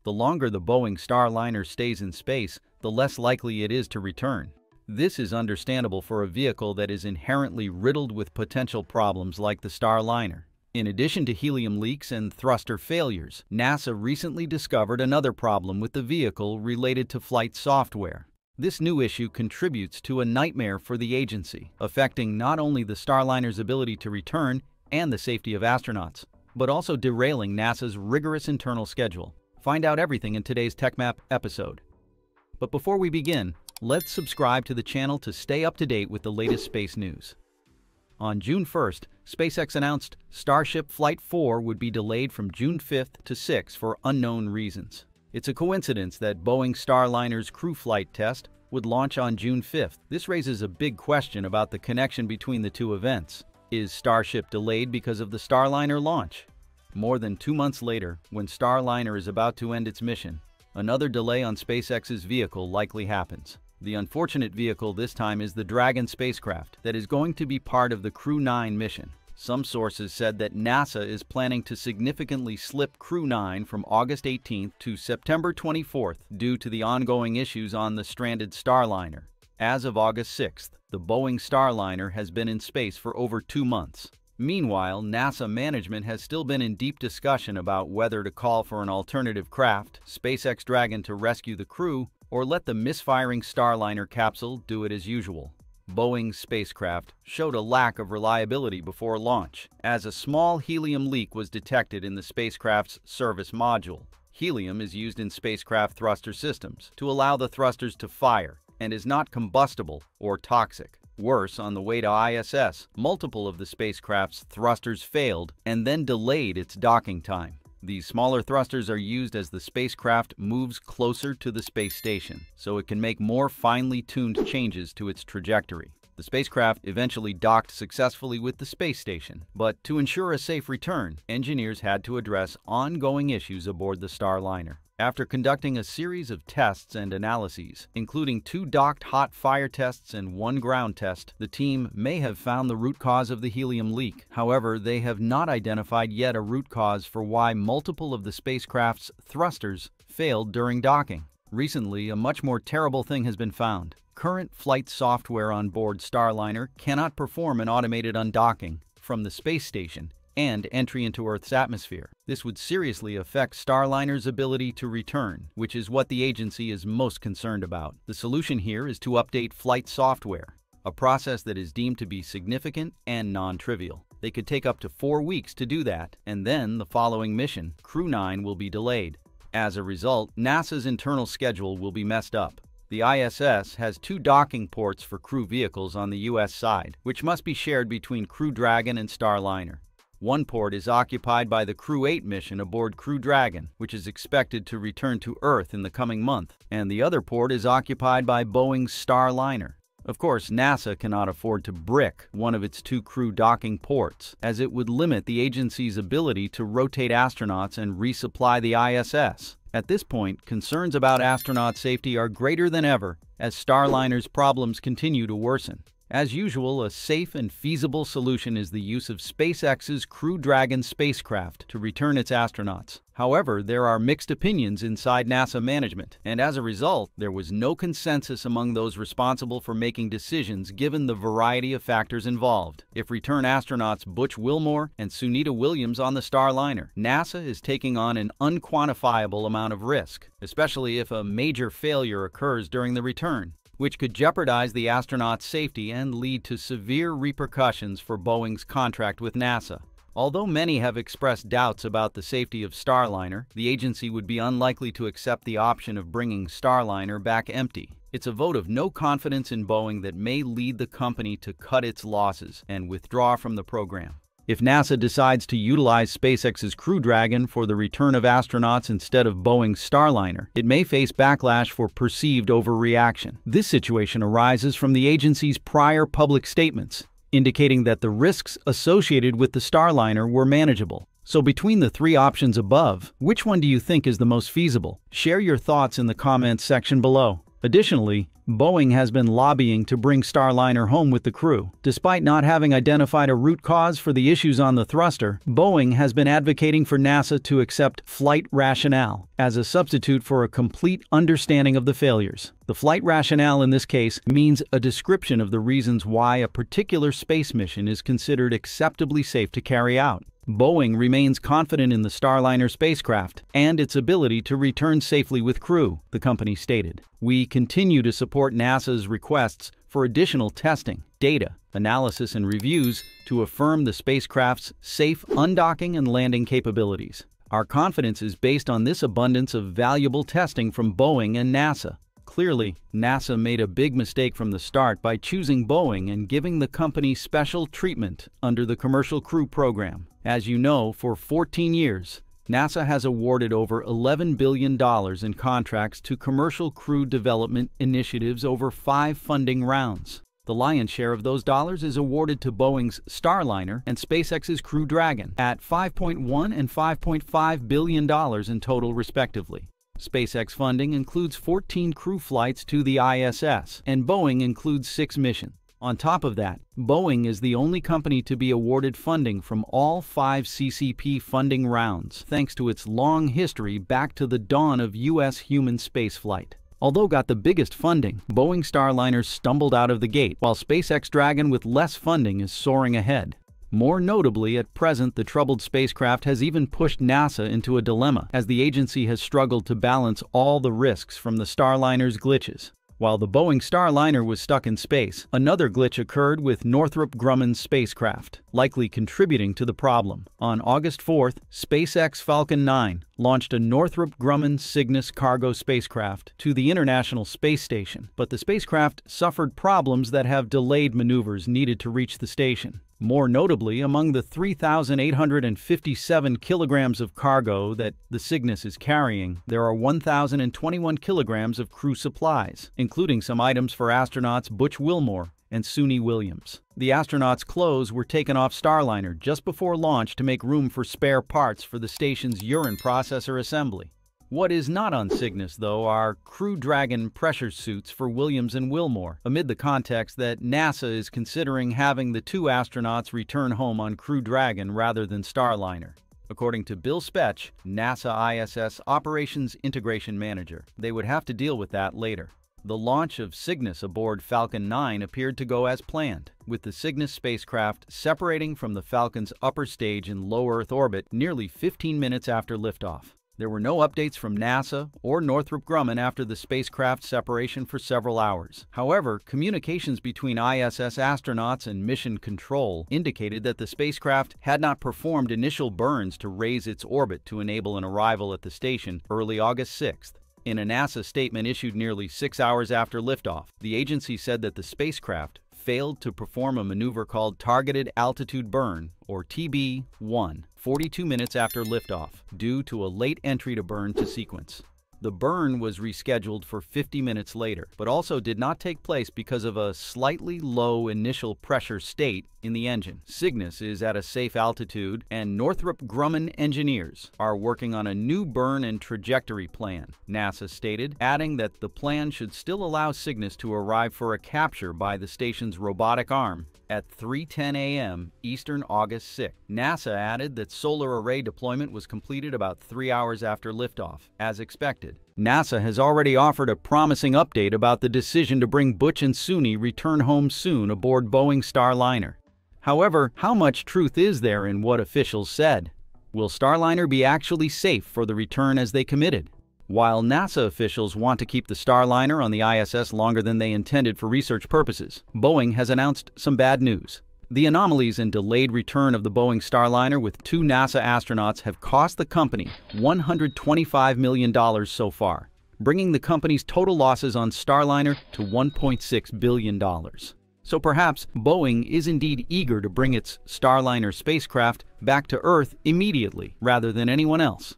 The longer the Boeing Starliner stays in space, the less likely it is to return. This is understandable for a vehicle that is inherently riddled with potential problems like the Starliner. In addition to helium leaks and thruster failures, NASA recently discovered another problem with the vehicle related to flight software. This new issue contributes to a nightmare for the agency, affecting not only the Starliner's ability to return and the safety of astronauts, but also derailing NASA's rigorous internal schedule. Find out everything in today's Techmap episode. But before we begin, let's subscribe to the channel to stay up to date with the latest space news. On June 1st, SpaceX announced Starship Flight 4 would be delayed from June 5th to 6th for unknown reasons. It's a coincidence that Boeing Starliner's crew flight test would launch on June 5th. This raises a big question about the connection between the two events. Is Starship delayed because of the Starliner launch? More than 2 months later, when Starliner is about to end its mission, another delay on SpaceX's vehicle likely happens. The unfortunate vehicle this time is the Dragon spacecraft that is going to be part of the Crew 9 mission. Some sources said that NASA is planning to significantly slip Crew 9 from August 18th to September 24th due to the ongoing issues on the stranded Starliner. As of August 6th, the Boeing Starliner has been in space for over 2 months. Meanwhile, NASA management has still been in deep discussion about whether to call for an alternative craft, SpaceX Dragon, to rescue the crew, or let the misfiring Starliner capsule do it as usual. Boeing's spacecraft showed a lack of reliability before launch, as a small helium leak was detected in the spacecraft's service module. Helium is used in spacecraft thruster systems to allow the thrusters to fire and is not combustible or toxic. Worse, on the way to ISS, multiple of the spacecraft's thrusters failed and then delayed its docking time. These smaller thrusters are used as the spacecraft moves closer to the space station, so it can make more finely tuned changes to its trajectory. The spacecraft eventually docked successfully with the space station, but to ensure a safe return, engineers had to address ongoing issues aboard the Starliner. After conducting a series of tests and analyses, including 2 docked hot fire tests and 1 ground test, the team may have found the root cause of the helium leak. However, they have not identified yet a root cause for why multiple of the spacecraft's thrusters failed during docking. Recently, a much more terrible thing has been found. Current flight software on board Starliner cannot perform an automated undocking from the space station and entry into Earth's atmosphere. This would seriously affect Starliner's ability to return, which is what the agency is most concerned about. The solution here is to update flight software, a process that is deemed to be significant and non-trivial. They could take up to 4 weeks to do that, and then the following mission, Crew 9, will be delayed. As a result, NASA's internal schedule will be messed up. The ISS has 2 docking ports for crew vehicles on the US side, which must be shared between Crew Dragon and Starliner. One port is occupied by the Crew 8 mission aboard Crew Dragon, which is expected to return to Earth in the coming month, and the other port is occupied by Boeing's Starliner. Of course, NASA cannot afford to brick one of its 2 crew docking ports, as it would limit the agency's ability to rotate astronauts and resupply the ISS. At this point, concerns about astronaut safety are greater than ever as Starliner's problems continue to worsen. As usual, a safe and feasible solution is the use of SpaceX's Crew Dragon spacecraft to return its astronauts. However, there are mixed opinions inside NASA management, and as a result, there was no consensus among those responsible for making decisions given the variety of factors involved. If return astronauts Butch Wilmore and Sunita Williams on the Starliner, NASA is taking on an unquantifiable amount of risk, especially if a major failure occurs during the return, which could jeopardize the astronauts' safety and lead to severe repercussions for Boeing's contract with NASA. Although many have expressed doubts about the safety of Starliner, the agency would be unlikely to accept the option of bringing Starliner back empty. It's a vote of no confidence in Boeing that may lead the company to cut its losses and withdraw from the program. If NASA decides to utilize SpaceX's Crew Dragon for the return of astronauts instead of Boeing's Starliner, it may face backlash for perceived overreaction. This situation arises from the agency's prior public statements, indicating that the risks associated with the Starliner were manageable. So between the 3 options above, which one do you think is the most feasible? Share your thoughts in the comments section below. Additionally, Boeing has been lobbying to bring Starliner home with the crew. Despite not having identified a root cause for the issues on the thruster, Boeing has been advocating for NASA to accept flight rationale as a substitute for a complete understanding of the failures. The flight rationale in this case means a description of the reasons why a particular space mission is considered acceptably safe to carry out. Boeing remains confident in the Starliner spacecraft and its ability to return safely with crew, the company stated. We continue to support NASA's requests for additional testing, data, analysis, and reviews to affirm the spacecraft's safe undocking and landing capabilities. Our confidence is based on this abundance of valuable testing from Boeing and NASA. Clearly, NASA made a big mistake from the start by choosing Boeing and giving the company special treatment under the Commercial Crew Program. As you know, for 14 years, NASA has awarded over $11 billion in contracts to commercial crew development initiatives over 5 funding rounds. The lion's share of those dollars is awarded to Boeing's Starliner and SpaceX's Crew Dragon at $5.1 and $5.5 billion in total, respectively. SpaceX funding includes 14 crew flights to the ISS, and Boeing includes 6 missions. On top of that, Boeing is the only company to be awarded funding from all 5 CCP funding rounds, thanks to its long history back to the dawn of U.S. human spaceflight. Although got the biggest funding, Boeing Starliner stumbled out of the gate, while SpaceX Dragon with less funding is soaring ahead. More notably, at present, the troubled spacecraft has even pushed NASA into a dilemma, as the agency has struggled to balance all the risks from the Starliner's glitches. While the Boeing Starliner was stuck in space, another glitch occurred with Northrop Grumman's spacecraft, likely contributing to the problem. On August 4th, SpaceX Falcon 9 launched a Northrop Grumman Cygnus cargo spacecraft to the International Space Station, but the spacecraft suffered problems that have delayed maneuvers needed to reach the station. More notably, among the 3,857 kilograms of cargo that the Cygnus is carrying, there are 1,021 kilograms of crew supplies, including some items for astronauts Butch Wilmore and Suni Williams. The astronauts' clothes were taken off Starliner just before launch to make room for spare parts for the station's urine processor assembly. What is not on Cygnus, though, are Crew Dragon pressure suits for Williams and Wilmore, amid the context that NASA is considering having the 2 astronauts return home on Crew Dragon rather than Starliner. According to Bill Spetch, NASA ISS Operations Integration Manager, they would have to deal with that later. The launch of Cygnus aboard Falcon 9 appeared to go as planned, with the Cygnus spacecraft separating from the Falcon's upper stage in low Earth orbit nearly 15 minutes after liftoff. There were no updates from NASA or Northrop Grumman after the spacecraft separation for several hours. However, communications between ISS astronauts and mission control indicated that the spacecraft had not performed initial burns to raise its orbit to enable an arrival at the station early August 6th. In a NASA statement issued nearly 6 hours after liftoff, the agency said that the spacecraft failed to perform a maneuver called Targeted Altitude Burn, or TB-1, 42 minutes after liftoff, due to a late entry to burn to sequence. The burn was rescheduled for 50 minutes later, but also did not take place because of a slightly low initial pressure state in the engine. Cygnus is at a safe altitude, and Northrop Grumman engineers are working on a new burn and trajectory plan, NASA stated, adding that the plan should still allow Cygnus to arrive for a capture by the station's robotic arm at 3:10 a.m. Eastern August 6. NASA added that solar array deployment was completed about 3 hours after liftoff, as expected. NASA has already offered a promising update about the decision to bring Butch and Suni return home soon aboard Boeing Starliner. However, how much truth is there in what officials said? Will Starliner be actually safe for the return as they committed? While NASA officials want to keep the Starliner on the ISS longer than they intended for research purposes, Boeing has announced some bad news. The anomalies and delayed return of the Boeing Starliner with 2 NASA astronauts have cost the company $125 million so far, bringing the company's total losses on Starliner to $1.6 billion. So perhaps Boeing is indeed eager to bring its Starliner spacecraft back to Earth immediately, rather than anyone else.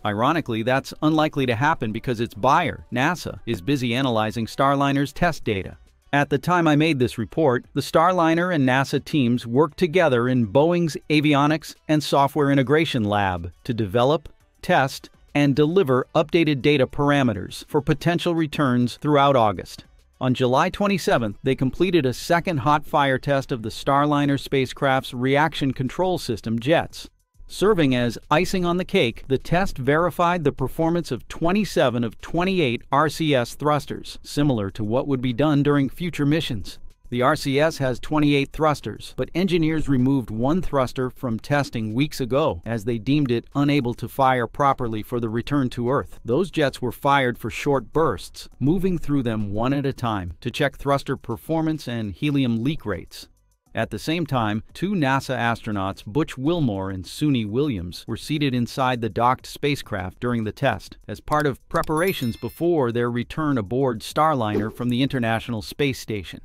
Ironically, that's unlikely to happen because its buyer, NASA, is busy analyzing Starliner's test data. At the time I made this report, the Starliner and NASA teams worked together in Boeing's Avionics and Software Integration Lab to develop, test, and deliver updated data parameters for potential returns throughout August. On July 27th, they completed a second hot fire test of the Starliner spacecraft's reaction control system jets. Serving as icing on the cake, the test verified the performance of 27 of 28 RCS thrusters, similar to what would be done during future missions. The RCS has 28 thrusters, but engineers removed one thruster from testing weeks ago as they deemed it unable to fire properly for the return to Earth. Those jets were fired for short bursts, moving through them one at a time to check thruster performance and helium leak rates. At the same time, two NASA astronauts, Butch Wilmore and Suni Williams, were seated inside the docked spacecraft during the test as part of preparations before their return aboard Starliner from the International Space Station.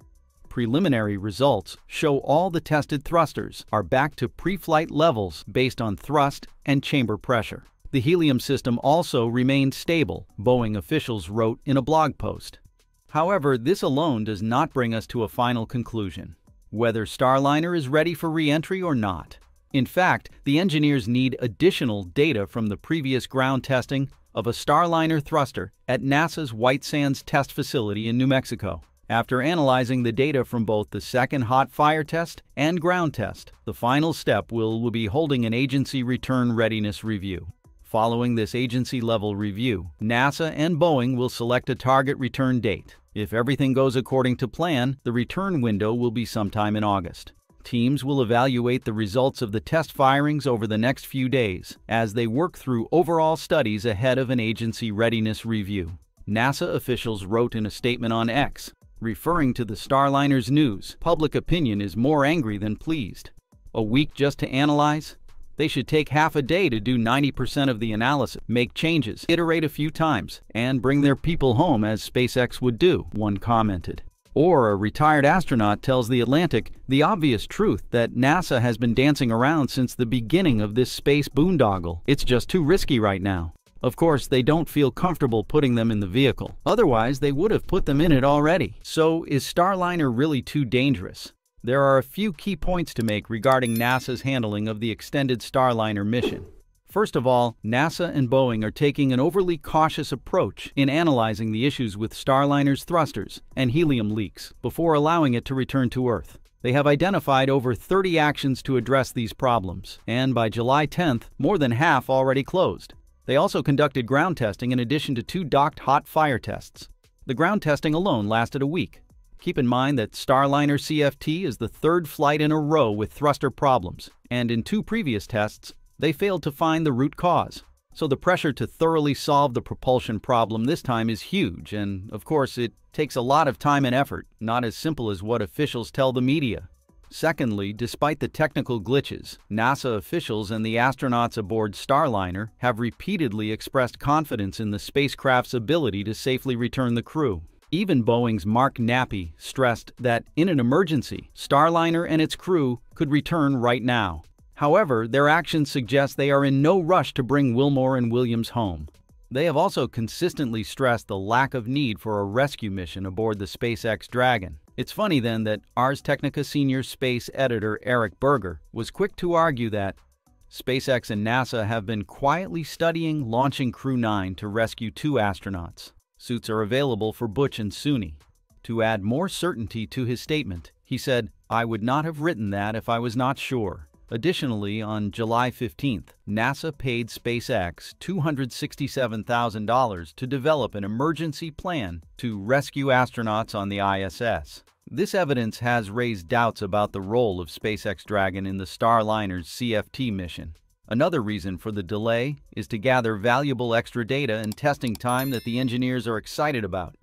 Preliminary results show all the tested thrusters are back to pre-flight levels based on thrust and chamber pressure. The helium system also remained stable, Boeing officials wrote in a blog post. However, this alone does not bring us to a final conclusion, whether Starliner is ready for re-entry or not. In fact, the engineers need additional data from the previous ground testing of a Starliner thruster at NASA's White Sands Test Facility in New Mexico. After analyzing the data from both the second hot fire test and ground test, the final step will be holding an agency return readiness review. Following this agency-level review, NASA and Boeing will select a target return date. If everything goes according to plan, the return window will be sometime in August. Teams will evaluate the results of the test firings over the next few days as they work through overall studies ahead of an agency readiness review. NASA officials wrote in a statement on X, referring to the Starliner's news, "Public opinion is more angry than pleased. A week just to analyze? They should take half a day to do 90% of the analysis, make changes, iterate a few times, and bring their people home as SpaceX would do," one commented. Or a retired astronaut tells The Atlantic the obvious truth that NASA has been dancing around since the beginning of this space boondoggle. It's just too risky right now. Of course, they don't feel comfortable putting them in the vehicle. Otherwise, they would have put them in it already. So, is Starliner really too dangerous? There are a few key points to make regarding NASA's handling of the extended Starliner mission. First of all, NASA and Boeing are taking an overly cautious approach in analyzing the issues with Starliner's thrusters and helium leaks before allowing it to return to Earth. They have identified over 30 actions to address these problems, and by July 10th, more than half already closed. They also conducted ground testing in addition to two docked hot fire tests. The ground testing alone lasted a week. Keep in mind that Starliner CFT is the third flight in a row with thruster problems, and in two previous tests, they failed to find the root cause. So the pressure to thoroughly solve the propulsion problem this time is huge, and of course it takes a lot of time and effort, not as simple as what officials tell the media. Secondly, despite the technical glitches, NASA officials and the astronauts aboard Starliner have repeatedly expressed confidence in the spacecraft's ability to safely return the crew. Even Boeing's Mark Nappy stressed that in an emergency, Starliner and its crew could return right now. However, their actions suggest they are in no rush to bring Wilmore and Williams home. They have also consistently stressed the lack of need for a rescue mission aboard the SpaceX Dragon. It's funny then that Ars Technica senior space editor Eric Berger was quick to argue that SpaceX and NASA have been quietly studying launching Crew 9 to rescue two astronauts. Suits are available for Butch and Suni. To add more certainty to his statement, he said, "I would not have written that if I was not sure." Additionally, on July 15th, NASA paid SpaceX $267,000 to develop an emergency plan to rescue astronauts on the ISS. This evidence has raised doubts about the role of SpaceX Dragon in the Starliner's CFT mission. Another reason for the delay is to gather valuable extra data and testing time that the engineers are excited about.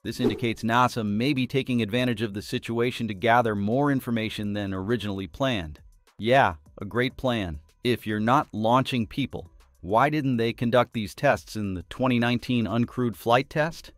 This indicates NASA may be taking advantage of the situation to gather more information than originally planned. Yeah, a great plan. If you're not launching people, why didn't they conduct these tests in the 2019 uncrewed flight test?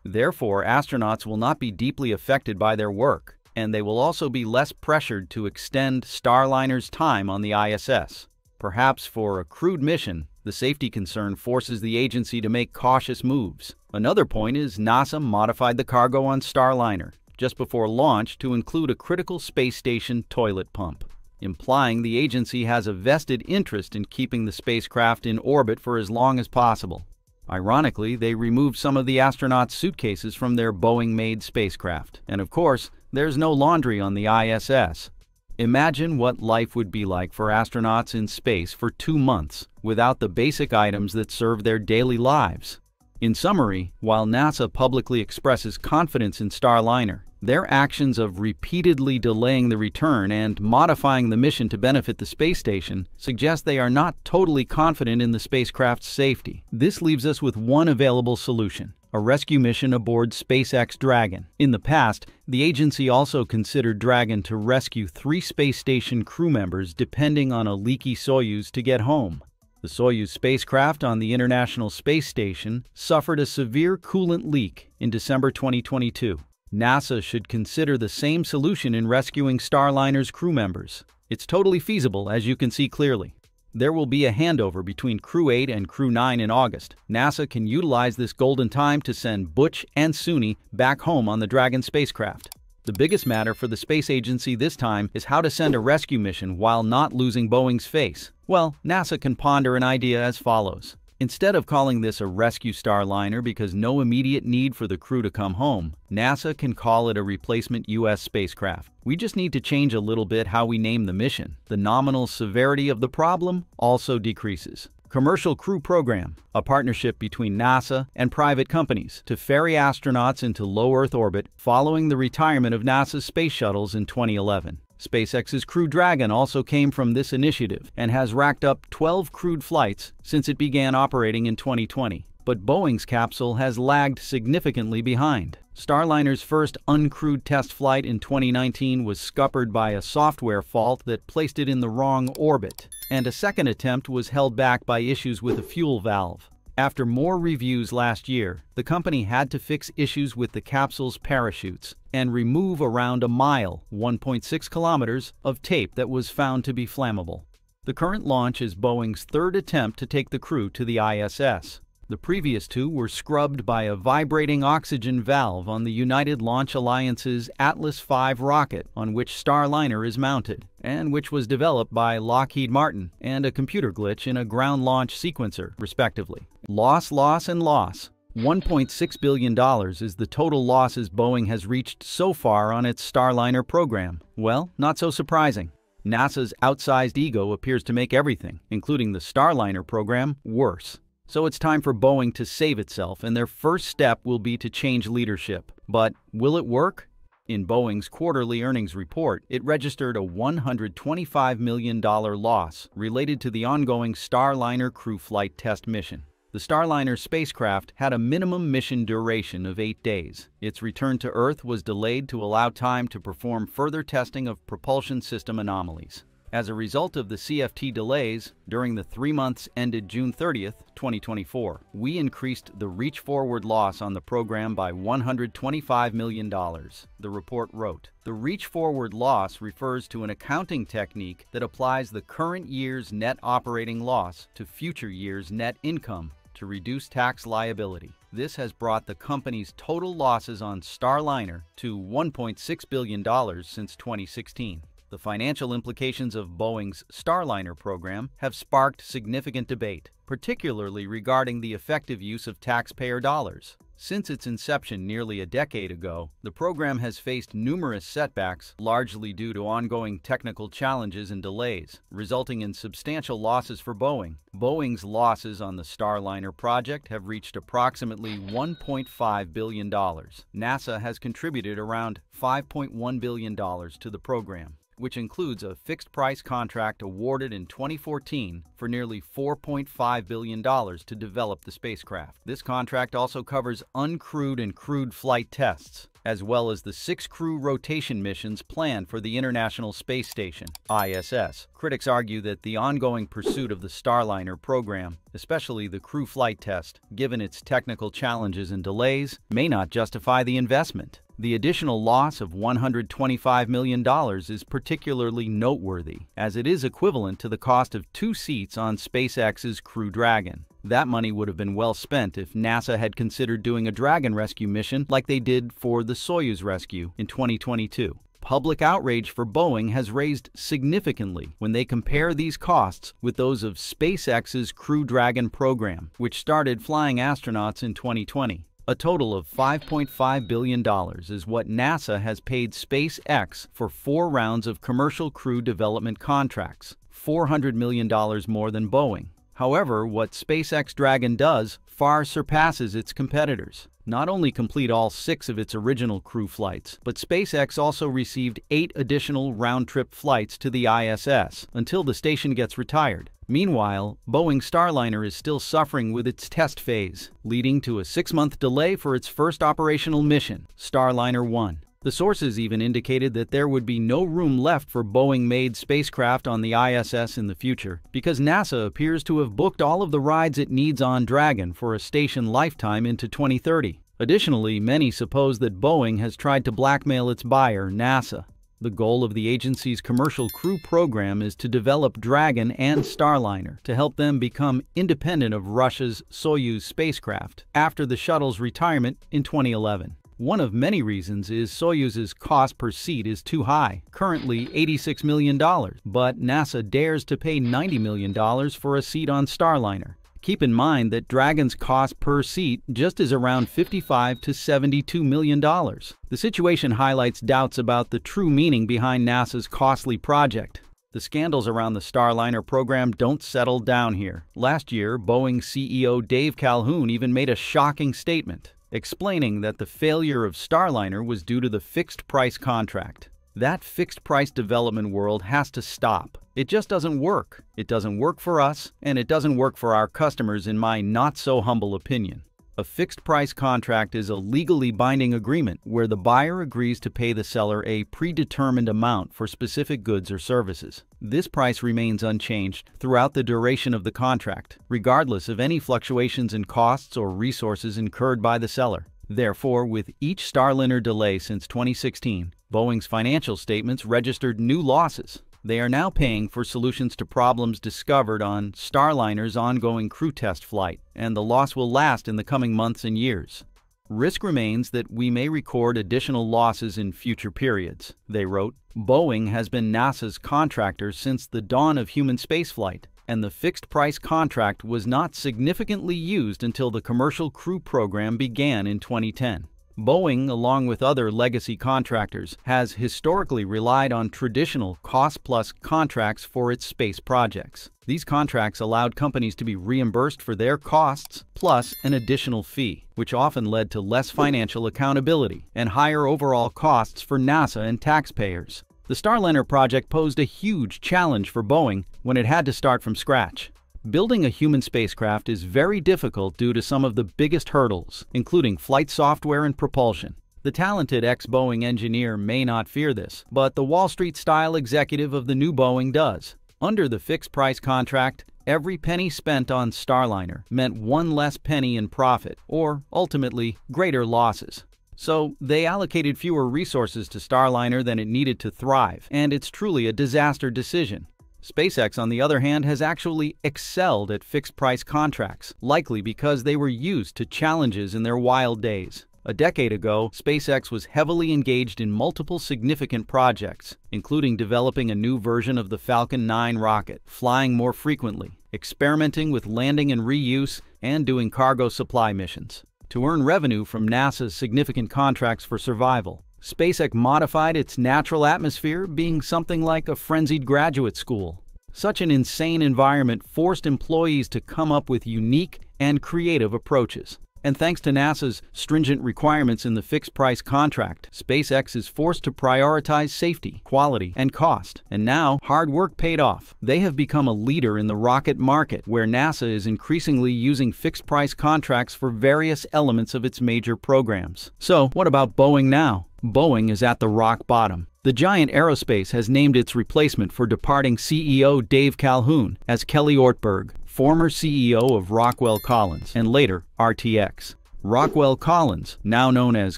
Therefore, astronauts will not be deeply affected by their work, and they will also be less pressured to extend Starliner's time on the ISS. Perhaps for a crewed mission, the safety concern forces the agency to make cautious moves. Another point is NASA modified the cargo on Starliner just before launch to include a critical space station toilet pump, implying the agency has a vested interest in keeping the spacecraft in orbit for as long as possible. Ironically, they removed some of the astronauts' suitcases from their Boeing-made spacecraft. And of course, there's no laundry on the ISS. Imagine what life would be like for astronauts in space for 2 months without the basic items that serve their daily lives. In summary, while NASA publicly expresses confidence in Starliner, their actions of repeatedly delaying the return and modifying the mission to benefit the space station suggest they are not totally confident in the spacecraft's safety. This leaves us with one available solution: a rescue mission aboard SpaceX Dragon. In the past, the agency also considered Dragon to rescue 3 space station crew members depending on a leaky Soyuz to get home. The Soyuz spacecraft on the International Space Station suffered a severe coolant leak in December 2022. NASA should consider the same solution in rescuing Starliner's crew members. It's totally feasible, as you can see clearly. There will be a handover between Crew 8 and Crew 9 in August. NASA can utilize this golden time to send Butch and Suni back home on the Dragon spacecraft. The biggest matter for the space agency this time is how to send a rescue mission while not losing Boeing's face. Well, NASA can ponder an idea as follows. Instead of calling this a rescue Starliner because no immediate need for the crew to come home, NASA can call it a replacement U.S. spacecraft. We just need to change a little bit how we name the mission. The nominal severity of the problem also decreases. Commercial Crew Program, a partnership between NASA and private companies to ferry astronauts into low Earth orbit following the retirement of NASA's space shuttles in 2011. SpaceX's Crew Dragon also came from this initiative and has racked up 12 crewed flights since it began operating in 2020. But Boeing's capsule has lagged significantly behind. Starliner's first uncrewed test flight in 2019 was scuppered by a software fault that placed it in the wrong orbit, and a second attempt was held back by issues with a fuel valve. After more reviews last year, the company had to fix issues with the capsule's parachutes and remove around a mile, 1.6 kilometers, of tape that was found to be flammable. The current launch is Boeing's 3rd attempt to take the crew to the ISS. The previous 2 were scrubbed by a vibrating oxygen valve on the United Launch Alliance's Atlas V rocket on which Starliner is mounted, and which was developed by Lockheed Martin, and a computer glitch in a ground launch sequencer, respectively. Loss, loss, and loss. $1.6 billion is the total losses Boeing has reached so far on its Starliner program. Well, not so surprising. NASA's outsized ego appears to make everything, including the Starliner program, worse. So it's time for Boeing to save itself, and their first step will be to change leadership. But will it work? In Boeing's quarterly earnings report, it registered a $125 million loss related to the ongoing Starliner crew flight test mission. The Starliner spacecraft had a minimum mission duration of 8 days. Its return to Earth was delayed to allow time to perform further testing of propulsion system anomalies. As a result of the CFT delays, during the 3 months ended June 30, 2024, we increased the reach-forward loss on the program by $125 million, the report wrote. The reach-forward loss refers to an accounting technique that applies the current year's net operating loss to future year's net income to reduce tax liability. This has brought the company's total losses on Starliner to $1.6 billion since 2016. The financial implications of Boeing's Starliner program have sparked significant debate, particularly regarding the effective use of taxpayer dollars. Since its inception nearly a decade ago, the program has faced numerous setbacks, largely due to ongoing technical challenges and delays, resulting in substantial losses for Boeing. Boeing's losses on the Starliner project have reached approximately $1.5 billion. NASA has contributed around $5.1 billion to the program, which includes a fixed-price contract awarded in 2014 for nearly $4.5 billion to develop the spacecraft. This contract also covers uncrewed and crewed flight tests, as well as the 6 crew rotation missions planned for the International Space Station, ISS. Critics argue that the ongoing pursuit of the Starliner program, especially the crew flight test, given its technical challenges and delays, may not justify the investment. The additional loss of $125 million is particularly noteworthy, as it is equivalent to the cost of 2 seats on SpaceX's Crew Dragon. That money would have been well spent if NASA had considered doing a Dragon rescue mission like they did for the Soyuz rescue in 2022. Public outrage for Boeing has raised significantly when they compare these costs with those of SpaceX's Crew Dragon program, which started flying astronauts in 2020. A total of $5.5 billion is what NASA has paid SpaceX for 4 rounds of commercial crew development contracts, $400 million more than Boeing. However, what SpaceX Dragon does far surpasses its competitors. Not only complete all 6 of its original crew flights, but SpaceX also received 8 additional round-trip flights to the ISS until the station gets retired. Meanwhile, Boeing Starliner is still suffering with its test phase, leading to a 6-month delay for its first operational mission, Starliner 1. The sources even indicated that there would be no room left for Boeing-made spacecraft on the ISS in the future, because NASA appears to have booked all of the rides it needs on Dragon for a station lifetime into 2030. Additionally, many suppose that Boeing has tried to blackmail its buyer, NASA. The goal of the agency's commercial crew program is to develop Dragon and Starliner to help them become independent of Russia's Soyuz spacecraft after the shuttle's retirement in 2011. One of many reasons is Soyuz's cost per seat is too high, currently $86 million, but NASA dares to pay $90 million for a seat on Starliner. Keep in mind that Dragon's cost per seat just is around $55 to $72 million. The situation highlights doubts about the true meaning behind NASA's costly project. The scandals around the Starliner program don't settle down here. Last year, Boeing CEO Dave Calhoun even made a shocking statement, explaining that the failure of Starliner was due to the fixed-price contract. That fixed-price development world has to stop. It just doesn't work. It doesn't work for us, and it doesn't work for our customers in my not-so-humble opinion. A fixed-price contract is a legally binding agreement where the buyer agrees to pay the seller a predetermined amount for specific goods or services. This price remains unchanged throughout the duration of the contract, regardless of any fluctuations in costs or resources incurred by the seller. Therefore, with each Starliner delay since 2016, Boeing's financial statements registered new losses. They are now paying for solutions to problems discovered on Starliner's ongoing crew test flight, and the loss will last in the coming months and years. Risk remains that we may record additional losses in future periods, they wrote. Boeing has been NASA's contractor since the dawn of human spaceflight, and the fixed-price contract was not significantly used until the commercial crew program began in 2010. Boeing, along with other legacy contractors, has historically relied on traditional cost-plus contracts for its space projects. These contracts allowed companies to be reimbursed for their costs plus an additional fee, which often led to less financial accountability and higher overall costs for NASA and taxpayers. The Starliner project posed a huge challenge for Boeing when it had to start from scratch. Building a human spacecraft is very difficult due to some of the biggest hurdles, including flight software and propulsion. The talented ex-Boeing engineer may not fear this, but the Wall Street-style executive of the new Boeing does. Under the fixed-price contract, every penny spent on Starliner meant one less penny in profit, or, ultimately, greater losses. So, they allocated fewer resources to Starliner than it needed to thrive, and it's truly a disaster decision. SpaceX, on the other hand, has actually excelled at fixed-price contracts, likely because they were used to challenges in their wild days. A decade ago, SpaceX was heavily engaged in multiple significant projects, including developing a new version of the Falcon 9 rocket, flying more frequently, experimenting with landing and reuse, and doing cargo supply missions. To earn revenue from NASA's significant contracts for survival, SpaceX modified its natural atmosphere, being something like a frenzied graduate school. Such an insane environment forced employees to come up with unique and creative approaches. And thanks to NASA's stringent requirements in the fixed-price contract, SpaceX is forced to prioritize safety, quality, and cost. And now, hard work paid off. They have become a leader in the rocket market, where NASA is increasingly using fixed-price contracts for various elements of its major programs. So, what about Boeing now? Boeing is at the rock bottom. The giant aerospace has named its replacement for departing CEO Dave Calhoun as Kelly Ortberg, former CEO of Rockwell Collins, and later RTX. Rockwell Collins, now known as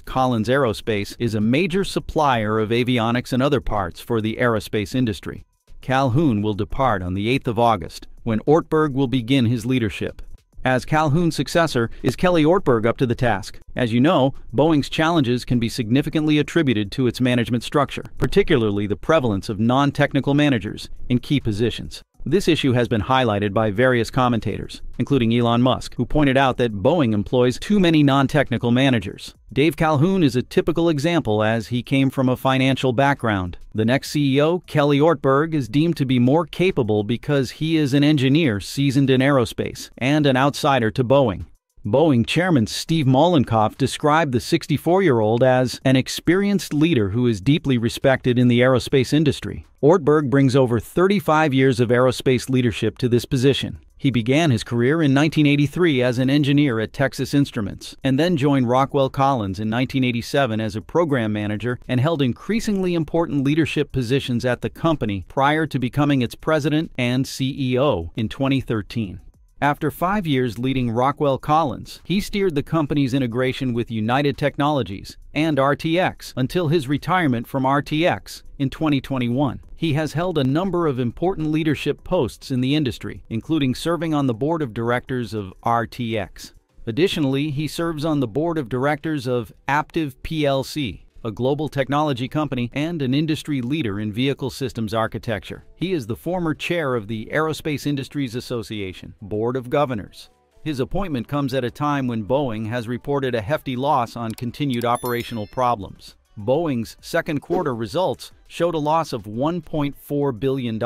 Collins Aerospace, is a major supplier of avionics and other parts for the aerospace industry. Calhoun will depart on the 8th of August, when Ortberg will begin his leadership. As Calhoun's successor, is Kelly Ortberg up to the task? As you know, Boeing's challenges can be significantly attributed to its management structure, particularly the prevalence of non-technical managers in key positions. This issue has been highlighted by various commentators, including Elon Musk, who pointed out that Boeing employs too many non-technical managers. Dave Calhoun is a typical example, as he came from a financial background. The next CEO, Kelly Ortberg, is deemed to be more capable because he is an engineer seasoned in aerospace and an outsider to Boeing. Boeing chairman Steve Mollenkopf described the 64-year-old as an experienced leader who is deeply respected in the aerospace industry. Ortberg brings over 35 years of aerospace leadership to this position. He began his career in 1983 as an engineer at Texas Instruments, and then joined Rockwell Collins in 1987 as a program manager and held increasingly important leadership positions at the company prior to becoming its president and CEO in 2013. After 5 years leading Rockwell Collins, he steered the company's integration with United Technologies and RTX until his retirement from RTX in 2021. He has held a number of important leadership posts in the industry, including serving on the board of directors of RTX. Additionally, he serves on the board of directors of Aptiv plc, a global technology company and an industry leader in vehicle systems architecture. He is the former chair of the Aerospace Industries Association Board of Governors. His appointment comes at a time when Boeing has reported a hefty loss on continued operational problems. Boeing's second quarter results showed a loss of $1.4 billion,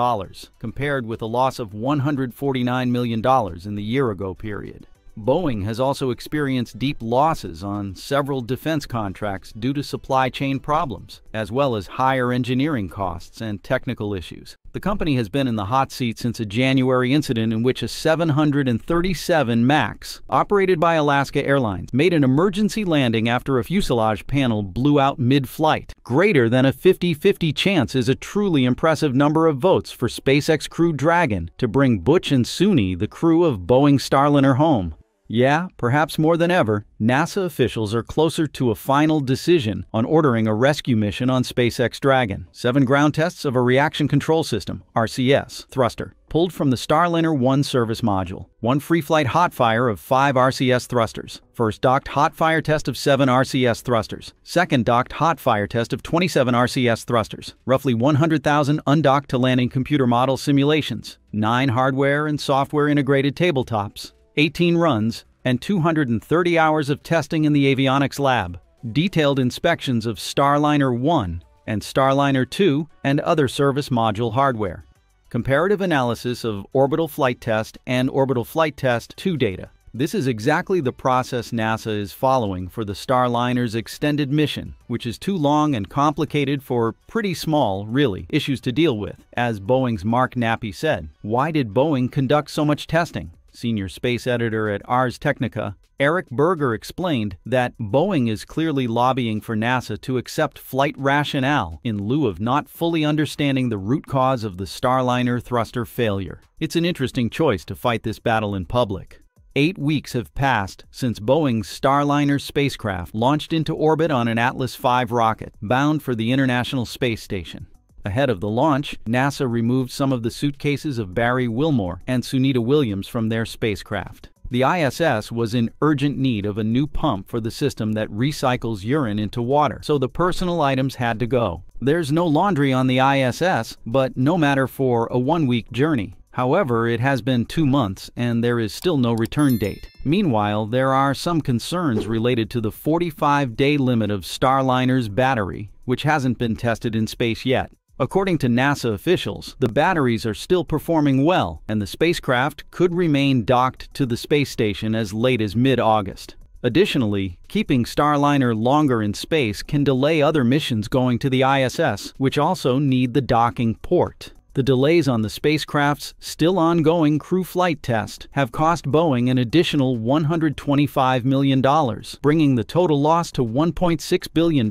compared with a loss of $149 million in the year-ago period. Boeing has also experienced deep losses on several defense contracts due to supply chain problems, as well as higher engineering costs and technical issues. The company has been in the hot seat since a January incident in which a 737 MAX, operated by Alaska Airlines, made an emergency landing after a fuselage panel blew out mid-flight. Greater than a 50-50 chance is a truly impressive number of votes for SpaceX Crew Dragon to bring Butch and Suni, the crew of Boeing Starliner, home. Yeah, perhaps more than ever, NASA officials are closer to a final decision on ordering a rescue mission on SpaceX Dragon. 7 ground tests of a reaction control system, RCS, thruster, pulled from the Starliner 1 service module. 1 free-flight hot fire of 5 RCS thrusters. First docked hot fire test of 7 RCS thrusters. Second docked hot fire test of 27 RCS thrusters. Roughly 100,000 undocked to landing computer model simulations. 9 hardware and software integrated tabletops. 18 runs, and 230 hours of testing in the avionics lab. Detailed inspections of Starliner 1 and Starliner 2 and other service module hardware. Comparative analysis of Orbital Flight Test and Orbital Flight Test 2 data. This is exactly the process NASA is following for the Starliner's extended mission, which is too long and complicated for pretty small, really, issues to deal with. As Boeing's Mark Nappy said, "Why did Boeing conduct so much testing?" Senior space editor at Ars Technica, Eric Berger, explained that Boeing is clearly lobbying for NASA to accept flight rationale in lieu of not fully understanding the root cause of the Starliner thruster failure. It's an interesting choice to fight this battle in public. 8 weeks have passed since Boeing's Starliner spacecraft launched into orbit on an Atlas V rocket, bound for the International Space Station. Ahead of the launch, NASA removed some of the suitcases of Barry Wilmore and Sunita Williams from their spacecraft. The ISS was in urgent need of a new pump for the system that recycles urine into water, so the personal items had to go. There's no laundry on the ISS, but no matter for a 1-week journey. However, it has been 2 months and there is still no return date. Meanwhile, there are some concerns related to the 45-day limit of Starliner's battery, which hasn't been tested in space yet. According to NASA officials, the batteries are still performing well, and the spacecraft could remain docked to the space station as late as mid-August. Additionally, keeping Starliner longer in space can delay other missions going to the ISS, which also need the docking port. The delays on the spacecraft's still ongoing crew flight test have cost Boeing an additional $125 million, bringing the total loss to $1.6 billion.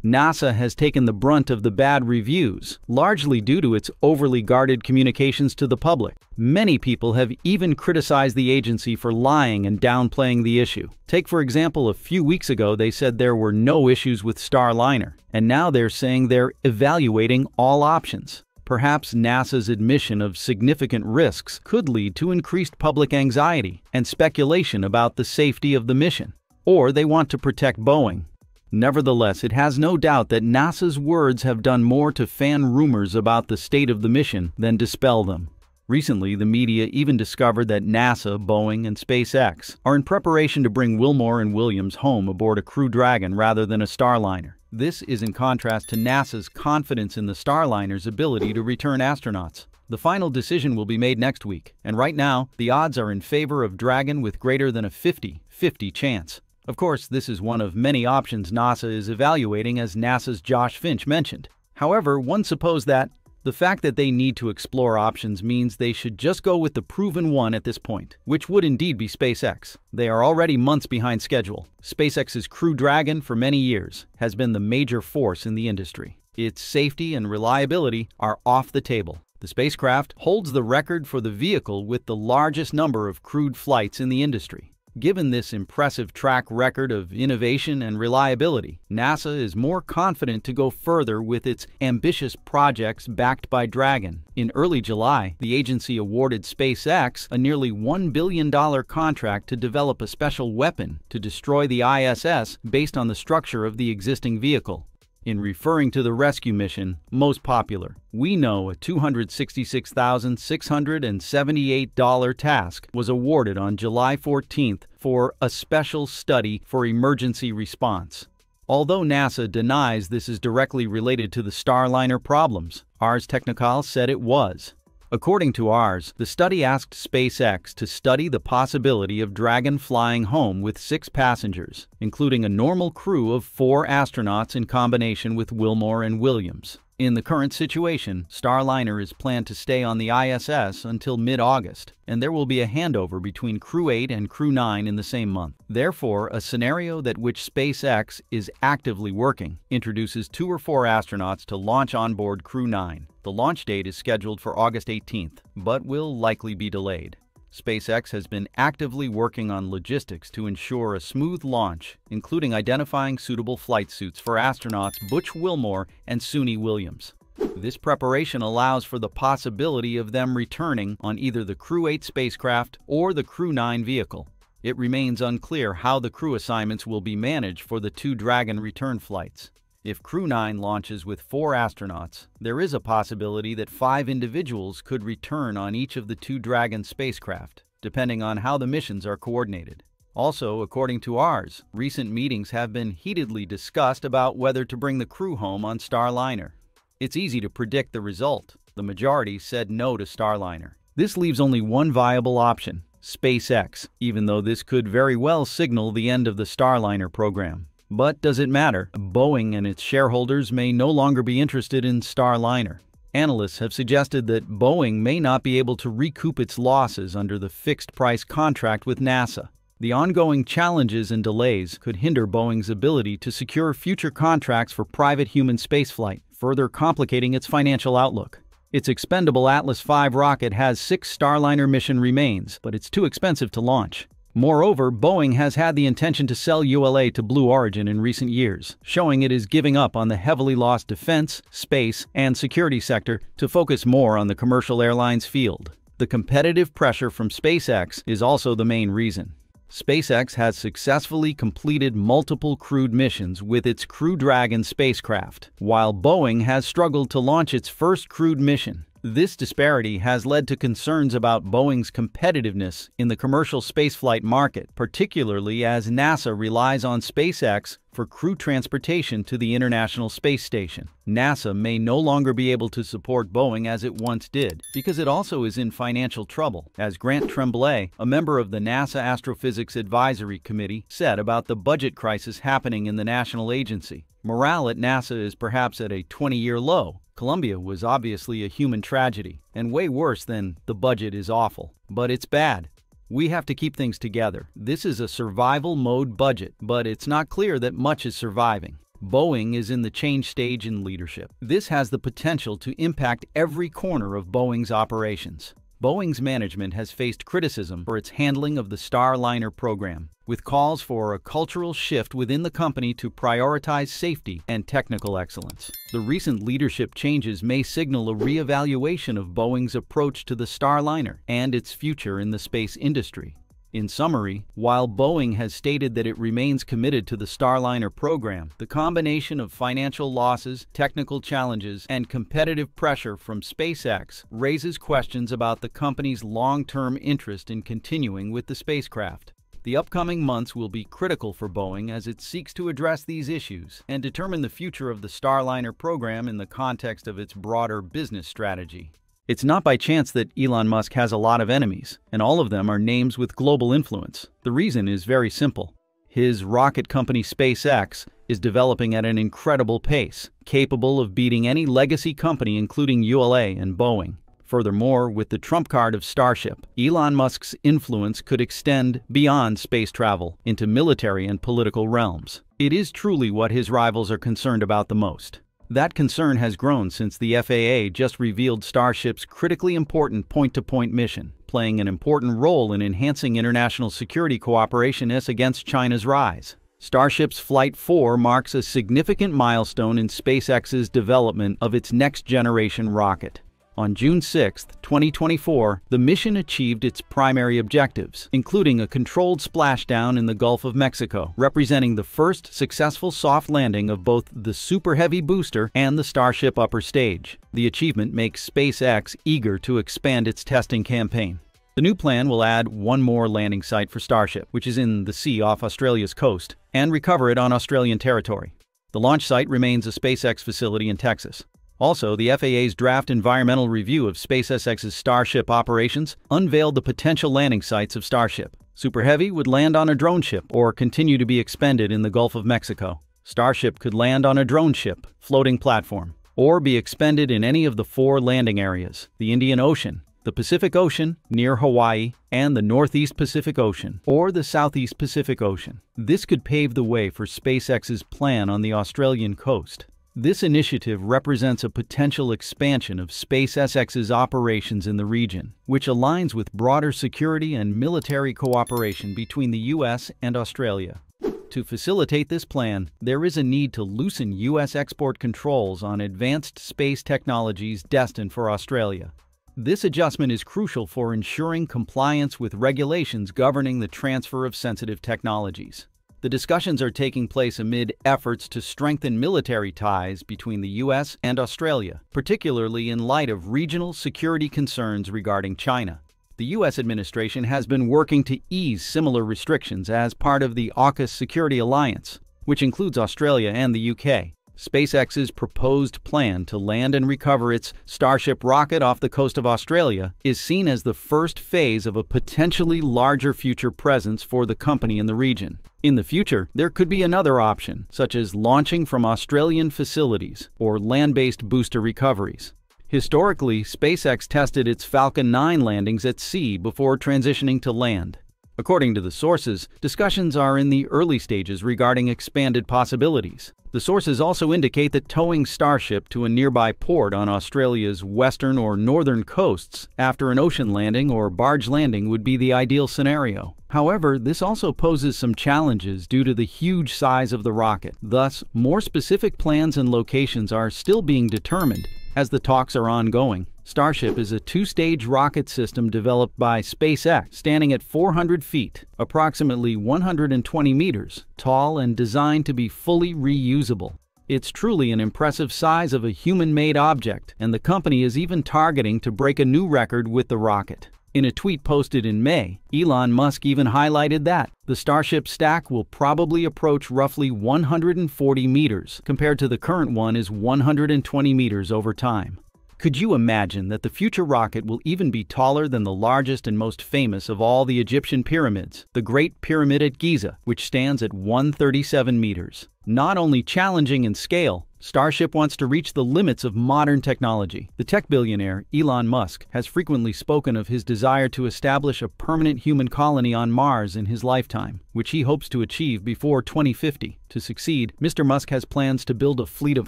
NASA has taken the brunt of the bad reviews, largely due to its overly guarded communications to the public. Many people have even criticized the agency for lying and downplaying the issue. Take, for example, a few weeks ago they said there were no issues with Starliner, and now they're saying they're evaluating all options. Perhaps NASA's admission of significant risks could lead to increased public anxiety and speculation about the safety of the mission. Or they want to protect Boeing. Nevertheless, it has no doubt that NASA's words have done more to fan rumors about the state of the mission than dispel them. Recently, the media even discovered that NASA, Boeing, and SpaceX are in preparation to bring Wilmore and Williams home aboard a Crew Dragon rather than a Starliner. This is in contrast to NASA's confidence in the Starliner's ability to return astronauts. The final decision will be made next week, and right now, the odds are in favor of Dragon with greater than a 50-50 chance. Of course, this is one of many options NASA is evaluating, as NASA's Josh Finch mentioned. However, one supposes that the fact that they need to explore options means they should just go with the proven one at this point, which would indeed be SpaceX. They are already months behind schedule. SpaceX's Crew Dragon for many years has been the major force in the industry. Its safety and reliability are off the table. The spacecraft holds the record for the vehicle with the largest number of crewed flights in the industry. Given this impressive track record of innovation and reliability, NASA is more confident to go further with its ambitious projects backed by Dragon. In early July, the agency awarded SpaceX a nearly $1 billion contract to develop a special weapon to destroy the ISS based on the structure of the existing vehicle. In referring to the rescue mission, most popular, we know a $266,678 task was awarded on July 14th for a special study for emergency response. Although NASA denies this is directly related to the Starliner problems, Ars Technica said it was. According to Ars, the study asked SpaceX to study the possibility of Dragon flying home with 6 passengers, including a normal crew of 4 astronauts in combination with Wilmore and Williams. In the current situation, Starliner is planned to stay on the ISS until mid-August, and there will be a handover between Crew 8 and Crew 9 in the same month. Therefore, a scenario that which SpaceX is actively working introduces 2 or 4 astronauts to launch on board Crew 9. The launch date is scheduled for August 18th, but will likely be delayed. SpaceX has been actively working on logistics to ensure a smooth launch, including identifying suitable flight suits for astronauts Butch Wilmore and Suni Williams. This preparation allows for the possibility of them returning on either the Crew 8 spacecraft or the Crew 9 vehicle. It remains unclear how the crew assignments will be managed for the 2 Dragon return flights. If Crew 9 launches with 4 astronauts, there is a possibility that 5 individuals could return on each of the 2 Dragon spacecraft, depending on how the missions are coordinated. Also, according to Ars, recent meetings have been heatedly discussed about whether to bring the crew home on Starliner. It's easy to predict the result. The majority said no to Starliner. This leaves only one viable option: SpaceX, even though this could very well signal the end of the Starliner program. But does it matter? Boeing and its shareholders may no longer be interested in Starliner. Analysts have suggested that Boeing may not be able to recoup its losses under the fixed-price contract with NASA. The ongoing challenges and delays could hinder Boeing's ability to secure future contracts for private human spaceflight, further complicating its financial outlook. Its expendable Atlas V rocket has 6 Starliner mission remains, but it's too expensive to launch. Moreover, Boeing has had the intention to sell ULA to Blue Origin in recent years, showing it is giving up on the heavily lost defense, space, and security sector to focus more on the commercial airlines field. The competitive pressure from SpaceX is also the main reason. SpaceX has successfully completed multiple crewed missions with its Crew Dragon spacecraft, while Boeing has struggled to launch its first crewed mission. This disparity has led to concerns about Boeing's competitiveness in the commercial spaceflight market, particularly as NASA relies on SpaceX for crew transportation to the International Space Station. NASA may no longer be able to support Boeing as it once did, because it also is in financial trouble, as Grant Tremblay, a member of the NASA Astrophysics Advisory Committee, said about the budget crisis happening in the national agency. Morale at NASA is perhaps at a 20-year low. Columbia was obviously a human tragedy, and way worse than the budget is awful. But it's bad. We have to keep things together. This is a survival mode budget, but it's not clear that much is surviving. Boeing is in the change stage in leadership. This has the potential to impact every corner of Boeing's operations. Boeing's management has faced criticism for its handling of the Starliner program, with calls for a cultural shift within the company to prioritize safety and technical excellence. The recent leadership changes may signal a re-evaluation of Boeing's approach to the Starliner and its future in the space industry. In summary, while Boeing has stated that it remains committed to the Starliner program, the combination of financial losses, technical challenges, and competitive pressure from SpaceX raises questions about the company's long-term interest in continuing with the spacecraft. The upcoming months will be critical for Boeing as it seeks to address these issues and determine the future of the Starliner program in the context of its broader business strategy. It's not by chance that Elon Musk has a lot of enemies, and all of them are names with global influence. The reason is very simple. His rocket company SpaceX is developing at an incredible pace, capable of beating any legacy company including ULA and Boeing. Furthermore, with the trump card of Starship, Elon Musk's influence could extend beyond space travel into military and political realms. It is truly what his rivals are concerned about the most. That concern has grown since the FAA just revealed Starship's critically important point-to-point mission, playing an important role in enhancing international security cooperation against China's rise. Starship's Flight 4 marks a significant milestone in SpaceX's development of its next-generation rocket. On June 6, 2024, the mission achieved its primary objectives, including a controlled splashdown in the Gulf of Mexico, representing the first successful soft landing of both the Super Heavy booster and the Starship upper stage. The achievement makes SpaceX eager to expand its testing campaign. The new plan will add one more landing site for Starship, which is in the sea off Australia's coast, and recover it on Australian territory. The launch site remains a SpaceX facility in Texas. Also, the FAA's draft environmental review of SpaceX's Starship operations unveiled the potential landing sites of Starship. Super Heavy would land on a drone ship or continue to be expended in the Gulf of Mexico. Starship could land on a drone ship, floating platform, or be expended in any of the 4 landing areas: the Indian Ocean, the Pacific Ocean near Hawaii, and the Northeast Pacific Ocean or the Southeast Pacific Ocean. This could pave the way for SpaceX's plan on the Australian coast. This initiative represents a potential expansion of SpaceX's operations in the region, which aligns with broader security and military cooperation between the U.S. and Australia. To facilitate this plan, there is a need to loosen U.S. export controls on advanced space technologies destined for Australia. This adjustment is crucial for ensuring compliance with regulations governing the transfer of sensitive technologies. The discussions are taking place amid efforts to strengthen military ties between the U.S. and Australia, particularly in light of regional security concerns regarding China. The U.S. administration has been working to ease similar restrictions as part of the AUKUS Security Alliance, which includes Australia and the U.K. SpaceX's proposed plan to land and recover its Starship rocket off the coast of Australia is seen as the first phase of a potentially larger future presence for the company in the region. In the future, there could be another option, such as launching from Australian facilities or land-based booster recoveries. Historically, SpaceX tested its Falcon 9 landings at sea before transitioning to land. According to the sources, discussions are in the early stages regarding expanded possibilities. The sources also indicate that towing Starship to a nearby port on Australia's western or northern coasts after an ocean landing or barge landing would be the ideal scenario. However, this also poses some challenges due to the huge size of the rocket. Thus, more specific plans and locations are still being determined as the talks are ongoing. Starship is a 2-stage rocket system developed by SpaceX, standing at 400 feet, approximately 120 meters, tall and designed to be fully reusable. It's truly an impressive size of a human-made object, and the company is even targeting to break a new record with the rocket. In a tweet posted in May, Elon Musk even highlighted that the Starship stack will probably approach roughly 140 meters, compared to the current one is 120 meters over time. Could you imagine that the future rocket will even be taller than the largest and most famous of all the Egyptian pyramids, the Great Pyramid at Giza, which stands at 137 meters? Not only challenging in scale, Starship wants to reach the limits of modern technology. The tech billionaire, Elon Musk, has frequently spoken of his desire to establish a permanent human colony on Mars in his lifetime, which he hopes to achieve before 2050. To succeed, Mr. Musk has plans to build a fleet of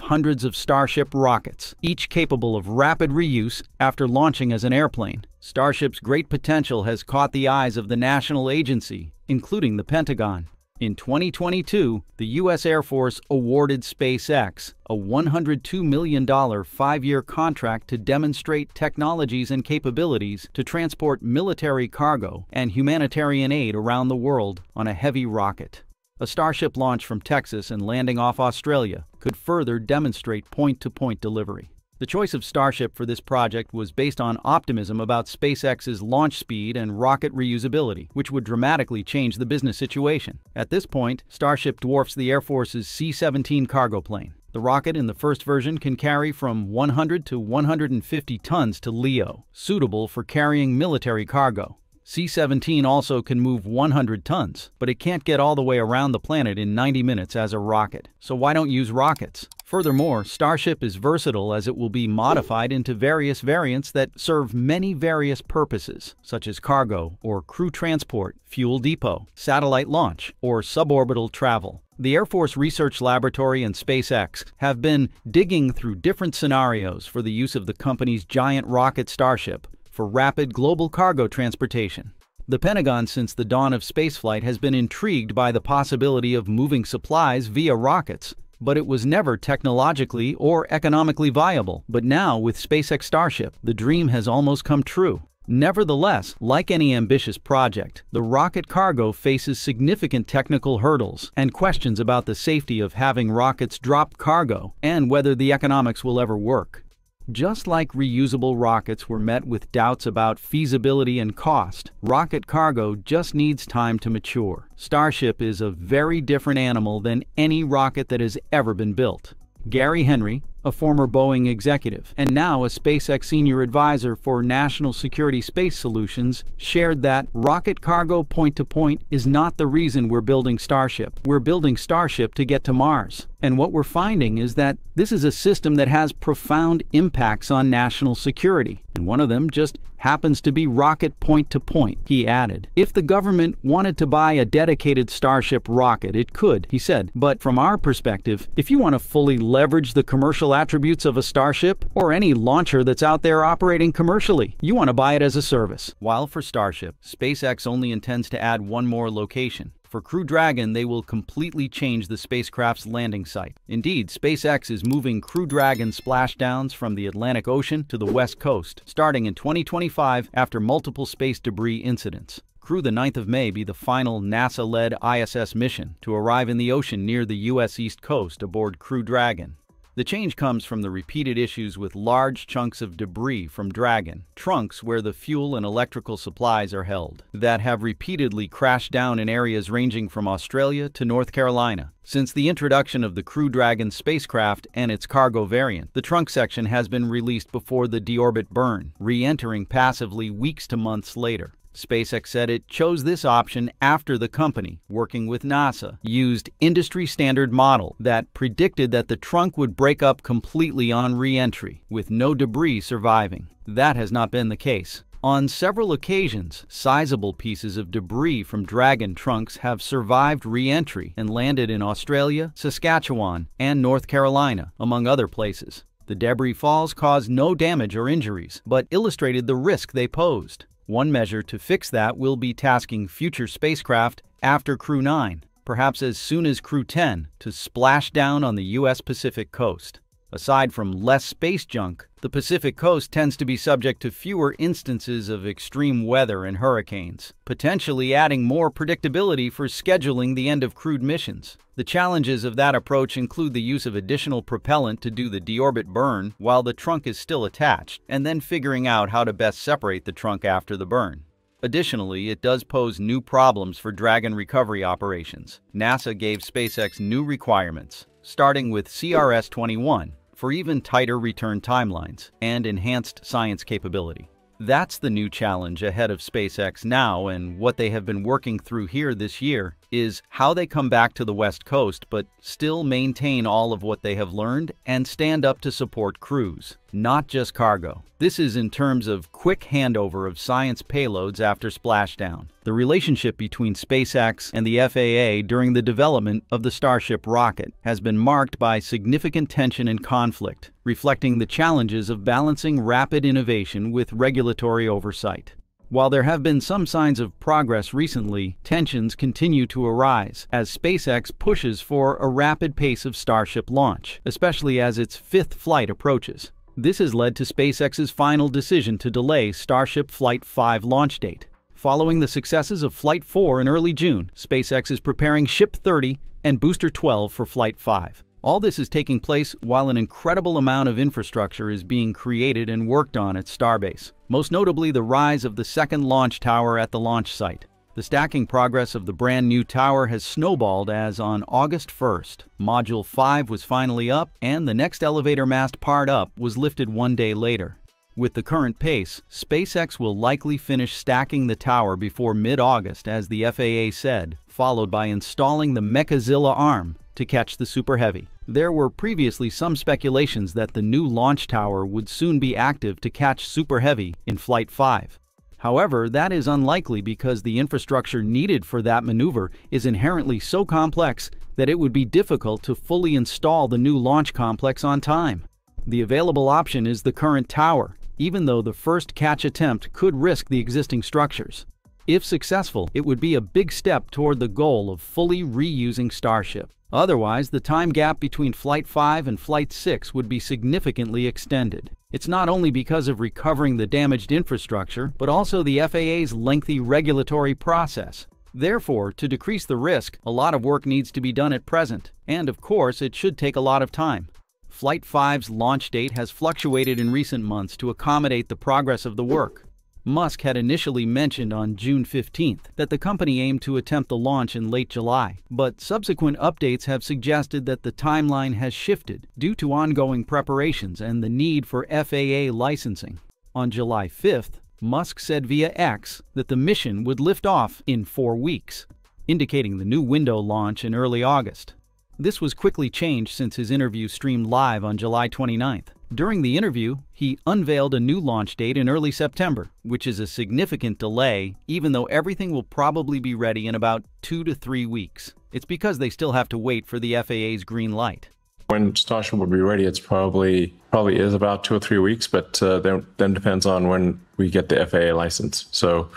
hundreds of Starship rockets, each capable of rapid reuse after launching as an airplane. Starship's great potential has caught the eyes of the national agency, including the Pentagon. In 2022, the U.S. Air Force awarded SpaceX a $102 million 5-year contract to demonstrate technologies and capabilities to transport military cargo and humanitarian aid around the world on a heavy rocket. A Starship launch from Texas and landing off Australia could further demonstrate point-to-point delivery. The choice of Starship for this project was based on optimism about SpaceX's launch speed and rocket reusability, which would dramatically change the business situation. At this point, Starship dwarfs the Air Force's C-17 cargo plane. The rocket in the first version can carry from 100 to 150 tons to LEO, suitable for carrying military cargo. C-17 also can move 100 tons, but it can't get all the way around the planet in 90 minutes as a rocket. So why don't use rockets? Furthermore, Starship is versatile as it will be modified into various variants that serve many various purposes, such as cargo or crew transport, fuel depot, satellite launch, or suborbital travel. The Air Force Research Laboratory and SpaceX have been digging through different scenarios for the use of the company's giant rocket Starship for rapid global cargo transportation. The Pentagon, since the dawn of spaceflight, has been intrigued by the possibility of moving supplies via rockets, but it was never technologically or economically viable. But now, with SpaceX Starship, the dream has almost come true. Nevertheless, like any ambitious project, the rocket cargo faces significant technical hurdles and questions about the safety of having rockets drop cargo and whether the economics will ever work. Just like reusable rockets were met with doubts about feasibility and cost, rocket cargo just needs time to mature. Starship is a very different animal than any rocket that has ever been built. Gary Henry, a former Boeing executive and now a SpaceX senior advisor for national security space solutions, shared that rocket cargo point-to-point is not the reason we're building Starship. We're building Starship to get to Mars. And what we're finding is that this is a system that has profound impacts on national security, and one of them just happens to be rocket point-to-point, he added. If the government wanted to buy a dedicated Starship rocket, it could, he said. But from our perspective, if you want to fully leverage the commercial attributes of a Starship or any launcher that's out there operating commercially, you want to buy it as a service. While for Starship, SpaceX only intends to add one more location. For Crew Dragon, they will completely change the spacecraft's landing site. Indeed, SpaceX is moving Crew Dragon splashdowns from the Atlantic Ocean to the West Coast, starting in 2025 after multiple space debris incidents. Crew the 9th of May be the final NASA-led ISS mission to arrive in the ocean near the U.S. East Coast aboard Crew Dragon. The change comes from the repeated issues with large chunks of debris from Dragon, trunks where the fuel and electrical supplies are held, that have repeatedly crashed down in areas ranging from Australia to North Carolina. Since the introduction of the Crew Dragon spacecraft and its cargo variant, the trunk section has been released before the deorbit burn, re-entering passively weeks to months later. SpaceX said it chose this option after the company, working with NASA, used industry-standard model that predicted that the trunk would break up completely on re-entry, with no debris surviving. That has not been the case. On several occasions, sizable pieces of debris from Dragon trunks have survived re-entry and landed in Australia, Saskatchewan, and North Carolina, among other places. The debris falls caused no damage or injuries, but illustrated the risk they posed. One measure to fix that will be tasking future spacecraft after Crew 9, perhaps as soon as Crew 10, to splash down on the U.S. Pacific coast. Aside from less space junk, the Pacific coast tends to be subject to fewer instances of extreme weather and hurricanes, potentially adding more predictability for scheduling the end of crewed missions. The challenges of that approach include the use of additional propellant to do the deorbit burn while the trunk is still attached, and then figuring out how to best separate the trunk after the burn. Additionally, it does pose new problems for Dragon recovery operations. NASA gave SpaceX new requirements, starting with CRS-21, for even tighter return timelines and enhanced science capability. That's the new challenge ahead of SpaceX now, and what they have been working through here this year is how they come back to the West Coast but still maintain all of what they have learned and stand up to support crews, not just cargo. This is in terms of quick handover of science payloads after splashdown. The relationship between SpaceX and the FAA during the development of the Starship rocket has been marked by significant tension and conflict, reflecting the challenges of balancing rapid innovation with regulatory oversight. While there have been some signs of progress recently, tensions continue to arise as SpaceX pushes for a rapid pace of Starship launch, especially as its fifth flight approaches. This has led to SpaceX's final decision to delay Starship Flight 5 launch date. Following the successes of Flight 4 in early June, SpaceX is preparing Ship 30 and Booster 12 for Flight 5. All this is taking place while an incredible amount of infrastructure is being created and worked on at Starbase, most notably the rise of the second launch tower at the launch site. The stacking progress of the brand new tower has snowballed as on August 1st, Module 5 was finally up and the next elevator mast part up was lifted one day later. With the current pace, SpaceX will likely finish stacking the tower before mid-August, as the FAA said, followed by installing the Mechazilla arm to catch the Super Heavy. There were previously some speculations that the new launch tower would soon be active to catch Super Heavy in Flight 5. However, that is unlikely because the infrastructure needed for that maneuver is inherently so complex that it would be difficult to fully install the new launch complex on time. The available option is the current tower, even though the first catch attempt could risk the existing structures. If successful, it would be a big step toward the goal of fully reusing Starship. Otherwise, the time gap between Flight 5 and Flight 6 would be significantly extended. It's not only because of recovering the damaged infrastructure, but also the FAA's lengthy regulatory process. Therefore, to decrease the risk, a lot of work needs to be done at present, and of course, it should take a lot of time. Flight 5's launch date has fluctuated in recent months to accommodate the progress of the work. Musk had initially mentioned on June 15th that the company aimed to attempt the launch in late July, but subsequent updates have suggested that the timeline has shifted due to ongoing preparations and the need for FAA licensing. On July 5th, Musk said via X that the mission would lift off in 4 weeks, indicating the new window launch in early August. This was quickly changed since his interview streamed live on July 29th. During the interview, he unveiled a new launch date in early September, which is a significant delay, even though everything will probably be ready in about 2 to 3 weeks. It's because they still have to wait for the FAA's green light. When Starship will be ready, it's probably is about 2 or 3 weeks, but then depends on when we get the FAA license. So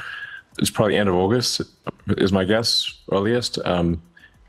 it's probably end of August is my guess, earliest, and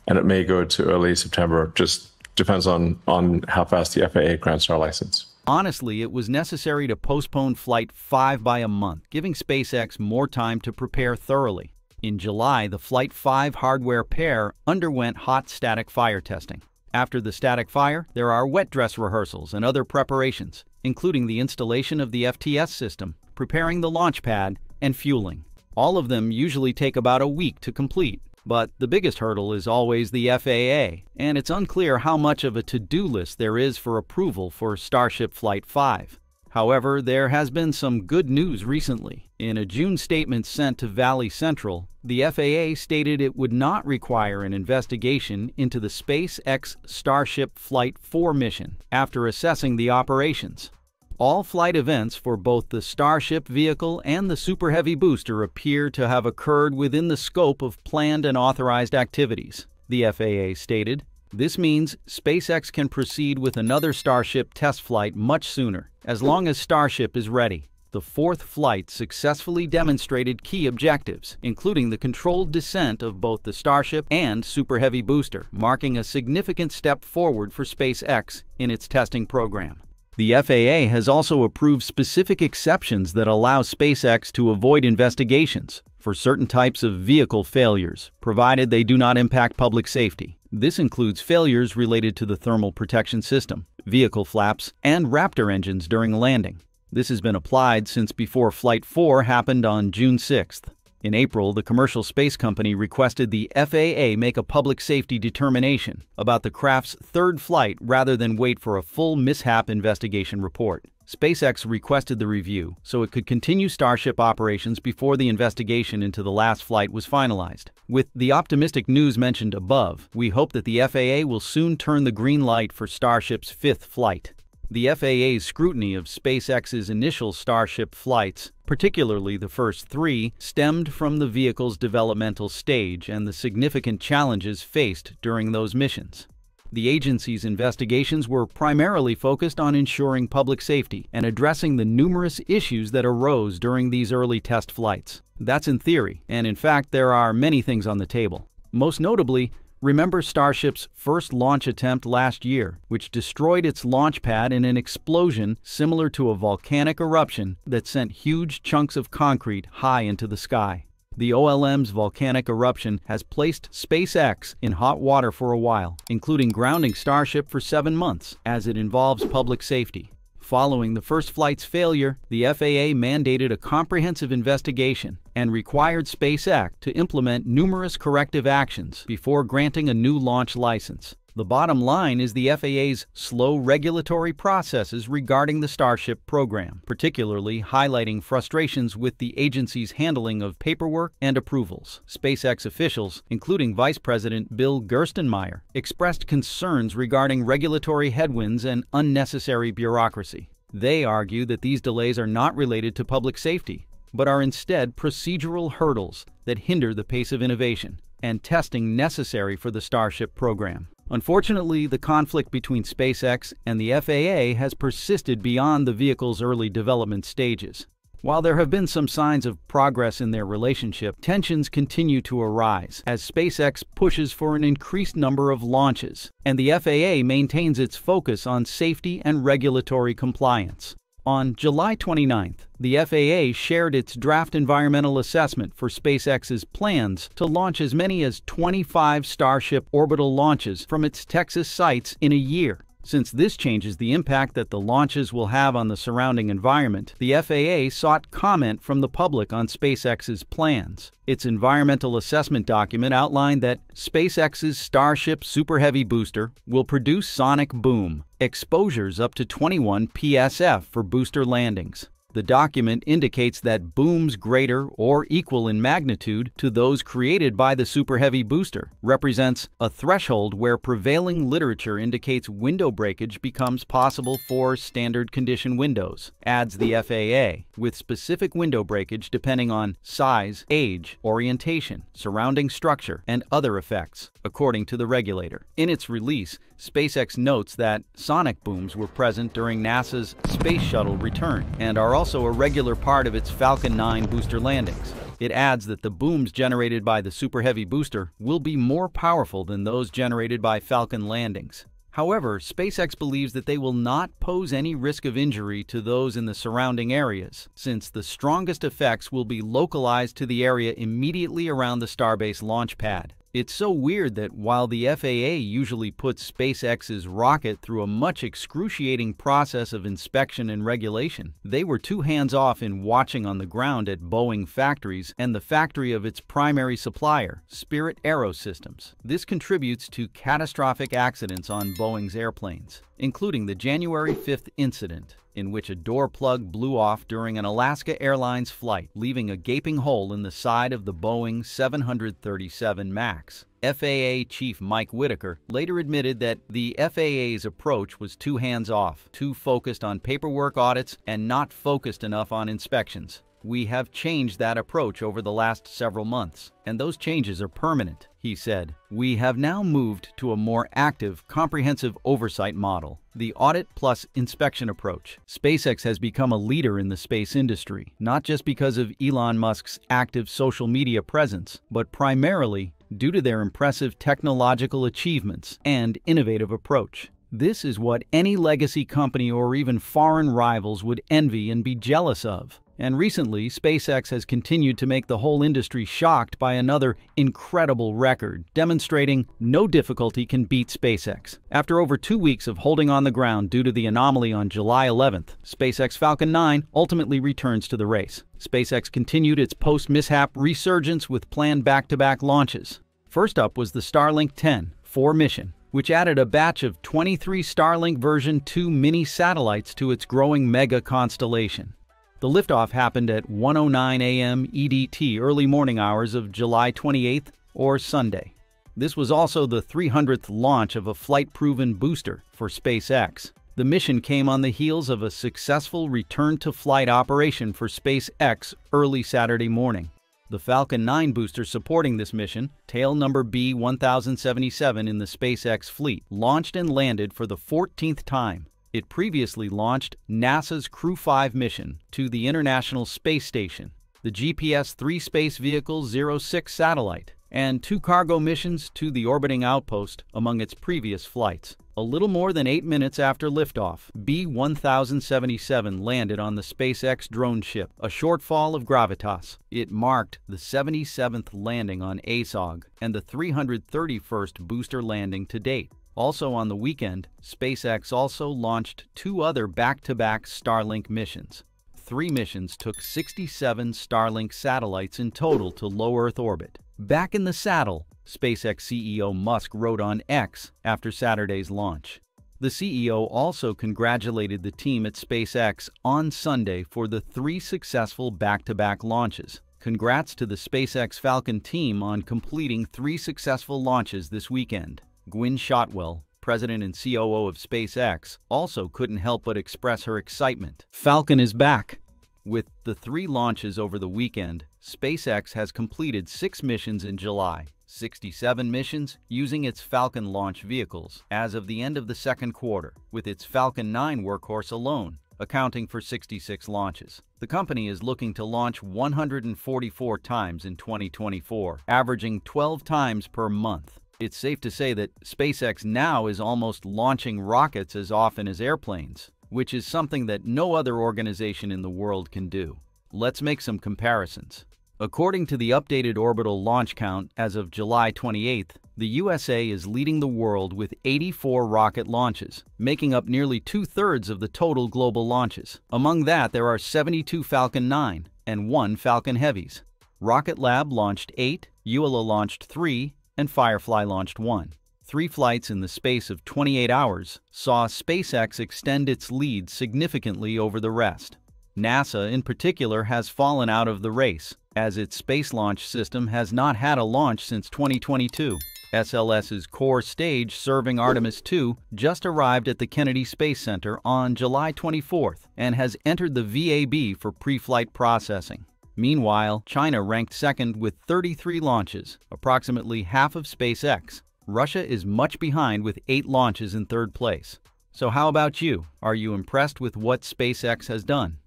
it may go to early September. Just depends on how fast the FAA grants our license. Honestly, it was necessary to postpone Flight 5 by a month, giving SpaceX more time to prepare thoroughly. In July, the Flight 5 hardware pair underwent hot static fire testing. After the static fire, there are wet dress rehearsals and other preparations, including the installation of the FTS system, preparing the launch pad, and fueling. All of them usually take about a week to complete. But the biggest hurdle is always the FAA, and it's unclear how much of a to-do list there is for approval for Starship Flight 5. However, there has been some good news recently. In a June statement sent to Valley Central, the FAA stated it would not require an investigation into the SpaceX Starship Flight 4 mission after assessing the operations. All flight events for both the Starship vehicle and the Super Heavy booster appear to have occurred within the scope of planned and authorized activities, the FAA stated. This means SpaceX can proceed with another Starship test flight much sooner, as long as Starship is ready. The fourth flight successfully demonstrated key objectives, including the controlled descent of both the Starship and Super Heavy booster, marking a significant step forward for SpaceX in its testing program. The FAA has also approved specific exceptions that allow SpaceX to avoid investigations for certain types of vehicle failures, provided they do not impact public safety. This includes failures related to the thermal protection system, vehicle flaps, and Raptor engines during landing. This has been applied since before Flight 4 happened on June 6th. In April, the commercial space company requested the FAA make a public safety determination about the craft's third flight rather than wait for a full mishap investigation report. SpaceX requested the review so it could continue Starship operations before the investigation into the last flight was finalized. With the optimistic news mentioned above, we hope that the FAA will soon turn the green light for Starship's fifth flight. The FAA's scrutiny of SpaceX's initial Starship flights, particularly the first three, stemmed from the vehicle's developmental stage and the significant challenges faced during those missions. The agency's investigations were primarily focused on ensuring public safety and addressing the numerous issues that arose during these early test flights. That's in theory, and in fact there are many things on the table. Most notably, remember Starship's first launch attempt last year, which destroyed its launch pad in an explosion similar to a volcanic eruption that sent huge chunks of concrete high into the sky. The OLM's volcanic eruption has placed SpaceX in hot water for a while, including grounding Starship for 7 months, as it involves public safety. Following the first flight's failure, the FAA mandated a comprehensive investigation and required SpaceX to implement numerous corrective actions before granting a new launch license. The bottom line is the FAA's slow regulatory processes regarding the Starship program, particularly highlighting frustrations with the agency's handling of paperwork and approvals. SpaceX officials, including Vice President Bill Gerstenmaier, expressed concerns regarding regulatory headwinds and unnecessary bureaucracy. They argue that these delays are not related to public safety, but are instead procedural hurdles that hinder the pace of innovation and testing necessary for the Starship program. Unfortunately, the conflict between SpaceX and the FAA has persisted beyond the vehicle's early development stages. While there have been some signs of progress in their relationship, tensions continue to arise as SpaceX pushes for an increased number of launches, and the FAA maintains its focus on safety and regulatory compliance. On July 29th, the FAA shared its draft environmental assessment for SpaceX's plans to launch as many as 25 Starship orbital launches from its Texas sites in a year. Since this changes the impact that the launches will have on the surrounding environment, the FAA sought comment from the public on SpaceX's plans. Its environmental assessment document outlined that SpaceX's Starship Super Heavy booster will produce sonic boom, exposures up to 21 psf for booster landings. The document indicates that booms greater or equal in magnitude to those created by the Super Heavy booster represents a threshold where prevailing literature indicates window breakage becomes possible for standard condition windows, adds the FAA, with specific window breakage depending on size, age, orientation, surrounding structure, and other effects, according to the regulator. In its release, SpaceX notes that sonic booms were present during NASA's Space Shuttle return and are also a regular part of its Falcon 9 booster landings. It adds that the booms generated by the Super Heavy booster will be more powerful than those generated by Falcon landings. However, SpaceX believes that they will not pose any risk of injury to those in the surrounding areas, since the strongest effects will be localized to the area immediately around the Starbase launch pad. It's so weird that while the FAA usually puts SpaceX's rocket through a much excruciating process of inspection and regulation, they were too hands-off in watching on the ground at Boeing factories and the factory of its primary supplier, Spirit AeroSystems. This contributes to catastrophic accidents on Boeing's airplanes, including the January 5th incident, in which a door plug blew off during an Alaska Airlines flight, leaving a gaping hole in the side of the Boeing 737 MAX. FAA Chief Mike Whitaker later admitted that the FAA's approach was too hands-off, too focused on paperwork audits, and not focused enough on inspections. We have changed that approach over the last several months, and those changes are permanent, he said. We have now moved to a more active, comprehensive oversight model, the audit plus inspection approach. SpaceX has become a leader in the space industry, not just because of Elon Musk's active social media presence, but primarily due to their impressive technological achievements and innovative approach. This is what any legacy company or even foreign rivals would envy and be jealous of. And recently, SpaceX has continued to make the whole industry shocked by another incredible record, demonstrating no difficulty can beat SpaceX. After over 2 weeks of holding on the ground due to the anomaly on July 11th, SpaceX Falcon 9 ultimately returns to the race. SpaceX continued its post-mishap resurgence with planned back-to-back launches. First up was the Starlink 10 4 mission, which added a batch of 23 Starlink version 2 mini satellites to its growing mega constellation. The liftoff happened at 1:09 a.m. EDT, early morning hours of July 28th, or Sunday. This was also the 300th launch of a flight-proven booster for SpaceX. The mission came on the heels of a successful return-to-flight operation for SpaceX early Saturday morning. The Falcon 9 booster supporting this mission, tail number B1077 in the SpaceX fleet, launched and landed for the 14th time. It previously launched NASA's Crew 5 mission to the International Space Station, the GPS-3 Space Vehicle 06 satellite, and 2 cargo missions to the orbiting outpost among its previous flights. A little more than 8 minutes after liftoff, B1077 landed on the SpaceX drone ship, a shortfall of gravitas. It marked the 77th landing on ASOG and the 331st booster landing to date. Also on the weekend, SpaceX also launched 2 other back-to-back Starlink missions. 3 missions took 67 Starlink satellites in total to low Earth orbit. Back in the saddle, SpaceX CEO Musk wrote on X after Saturday's launch. The CEO also congratulated the team at SpaceX on Sunday for the 3 successful back-to-back launches. Congrats to the SpaceX Falcon team on completing 3 successful launches this weekend. Gwynne Shotwell, president and COO of SpaceX, also couldn't help but express her excitement. Falcon is back! With the 3 launches over the weekend, SpaceX has completed 6 missions in July, 67 missions using its Falcon launch vehicles as of the end of the second quarter, with its Falcon 9 workhorse alone accounting for 66 launches. The company is looking to launch 144 times in 2024, averaging 12 times per month. It's safe to say that SpaceX now is almost launching rockets as often as airplanes, which is something that no other organization in the world can do. Let's make some comparisons. According to the updated orbital launch count as of July 28th, the USA is leading the world with 84 rocket launches, making up nearly 2/3 of the total global launches. Among that, there are 72 Falcon 9 and 1 Falcon Heavies. Rocket Lab launched 8, ULA launched 3, and Firefly launched 1. 3 flights in the space of 28 hours saw SpaceX extend its lead significantly over the rest. NASA, in particular, has fallen out of the race, as its space launch system has not had a launch since 2022. SLS's core stage serving Artemis II just arrived at the Kennedy Space Center on July 24th and has entered the VAB for pre-flight processing. Meanwhile, China ranked second with 33 launches, approximately half of SpaceX. Russia is much behind with 8 launches in third place. So how about you? Are you impressed with what SpaceX has done?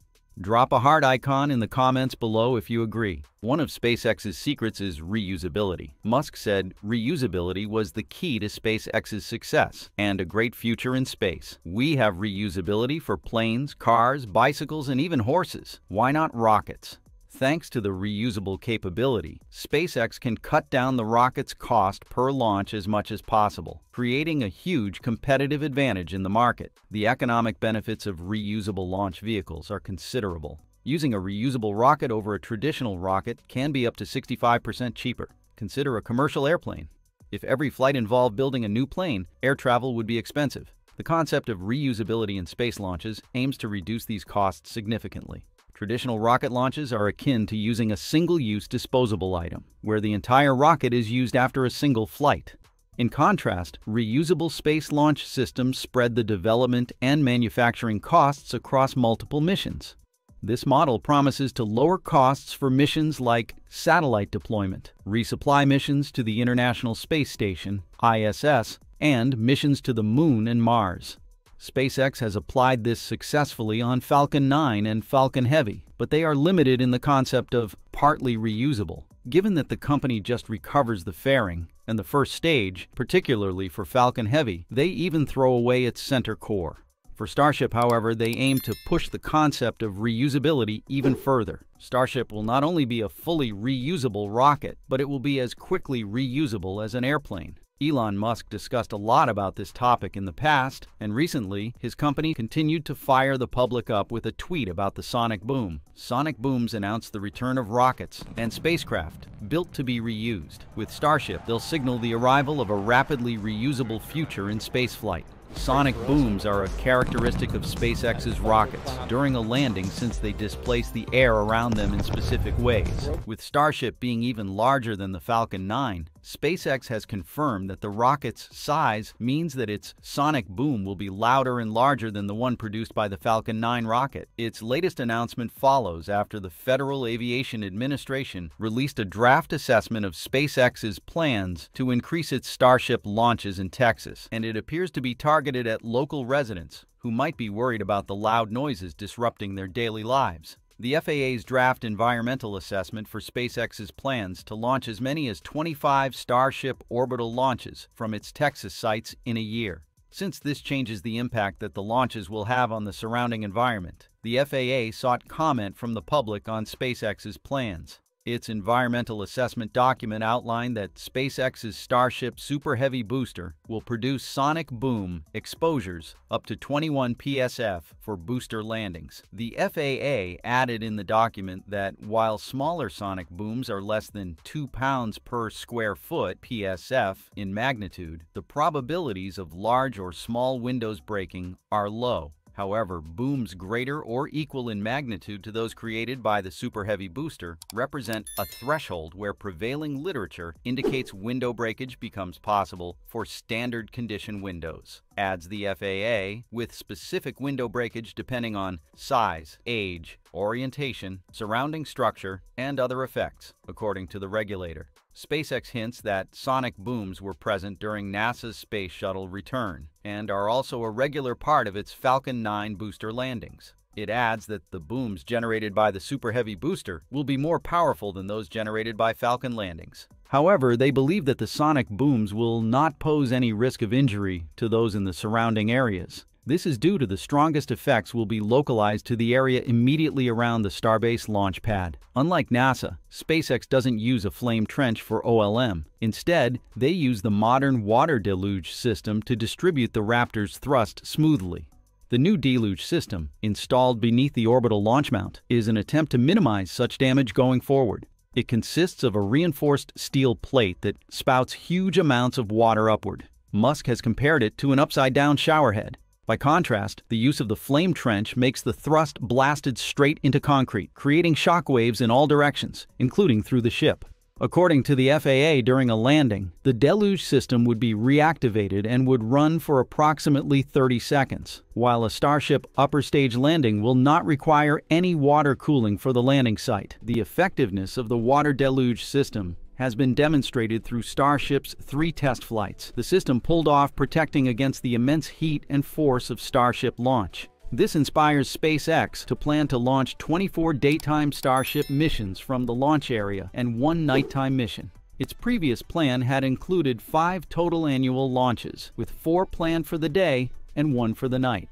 Drop a heart icon in the comments below if you agree. One of SpaceX's secrets is reusability. Musk said reusability was the key to SpaceX's success and a great future in space. We have reusability for planes, cars, bicycles, and even horses. Why not rockets? Thanks to the reusable capability, SpaceX can cut down the rocket's cost per launch as much as possible, creating a huge competitive advantage in the market. The economic benefits of reusable launch vehicles are considerable. Using a reusable rocket over a traditional rocket can be up to 65% cheaper. Consider a commercial airplane. If every flight involved building a new plane, air travel would be expensive. The concept of reusability in space launches aims to reduce these costs significantly. Traditional rocket launches are akin to using a single-use disposable item, where the entire rocket is used after a single flight. In contrast, reusable space launch systems spread the development and manufacturing costs across multiple missions. This model promises to lower costs for missions like satellite deployment, resupply missions to the International Space Station, ISS, and missions to the Moon and Mars. SpaceX has applied this successfully on Falcon 9 and Falcon Heavy, but they are limited in the concept of partly reusable. Given that the company just recovers the fairing and the first stage, particularly for Falcon Heavy, they even throw away its center core. For Starship, however, they aim to push the concept of reusability even further. Starship will not only be a fully reusable rocket, but it will be as quickly reusable as an airplane. Elon Musk discussed a lot about this topic in the past, and recently his company continued to fire the public up with a tweet about the sonic boom. Sonic booms announced the return of rockets and spacecraft built to be reused. With Starship, they'll signal the arrival of a rapidly reusable future in spaceflight. Sonic booms are a characteristic of SpaceX's rockets during a landing, since they displace the air around them in specific ways. With Starship being even larger than the Falcon 9, SpaceX has confirmed that the rocket's size means that its sonic boom will be louder and larger than the one produced by the Falcon 9 rocket. Its latest announcement follows after the Federal Aviation Administration released a draft assessment of SpaceX's plans to increase its Starship launches in Texas, and it appears to be targeted at local residents who might be worried about the loud noises disrupting their daily lives. The FAA's draft environmental assessment for SpaceX's plans to launch as many as 25 Starship orbital launches from its Texas sites in a year. Since this changes the impact that the launches will have on the surrounding environment, the FAA sought comment from the public on SpaceX's plans. Its environmental assessment document outlined that SpaceX's Starship Super Heavy booster will produce sonic boom exposures up to 21 psf for booster landings. The FAA added in the document that while smaller sonic booms are less than 2 pounds per square foot psf in magnitude, the probabilities of large or small windows breaking are low. However, booms greater or equal in magnitude to those created by the Super Heavy booster represent a threshold where prevailing literature indicates window breakage becomes possible for standard condition windows, adds the FAA, with specific window breakage depending on size, age, orientation, surrounding structure, and other effects, according to the regulator. SpaceX hints that sonic booms were present during NASA's Space Shuttle return and are also a regular part of its Falcon 9 booster landings. It adds that the booms generated by the Super Heavy booster will be more powerful than those generated by Falcon landings. However, they believe that the sonic booms will not pose any risk of injury to those in the surrounding areas. This is due to the strongest effects will be localized to the area immediately around the Starbase launch pad. Unlike NASA, SpaceX doesn't use a flame trench for OLM. Instead, they use the modern water deluge system to distribute the Raptor's thrust smoothly. The new deluge system, installed beneath the orbital launch mount, is an attempt to minimize such damage going forward. It consists of a reinforced steel plate that spouts huge amounts of water upward. Musk has compared it to an upside-down showerhead. By contrast, the use of the flame trench makes the thrust blasted straight into concrete, creating shock waves in all directions, including through the ship. According to the FAA, during a landing, the deluge system would be reactivated and would run for approximately 30 seconds, while a Starship upper stage landing will not require any water cooling for the landing site. The effectiveness of the water deluge system has been demonstrated through Starship's 3 test flights. The system pulled off, protecting against the immense heat and force of Starship launch. This inspires SpaceX to plan to launch 24 daytime Starship missions from the launch area and 1 nighttime mission. Its previous plan had included 5 total annual launches, with 4 planned for the day and 1 for the night.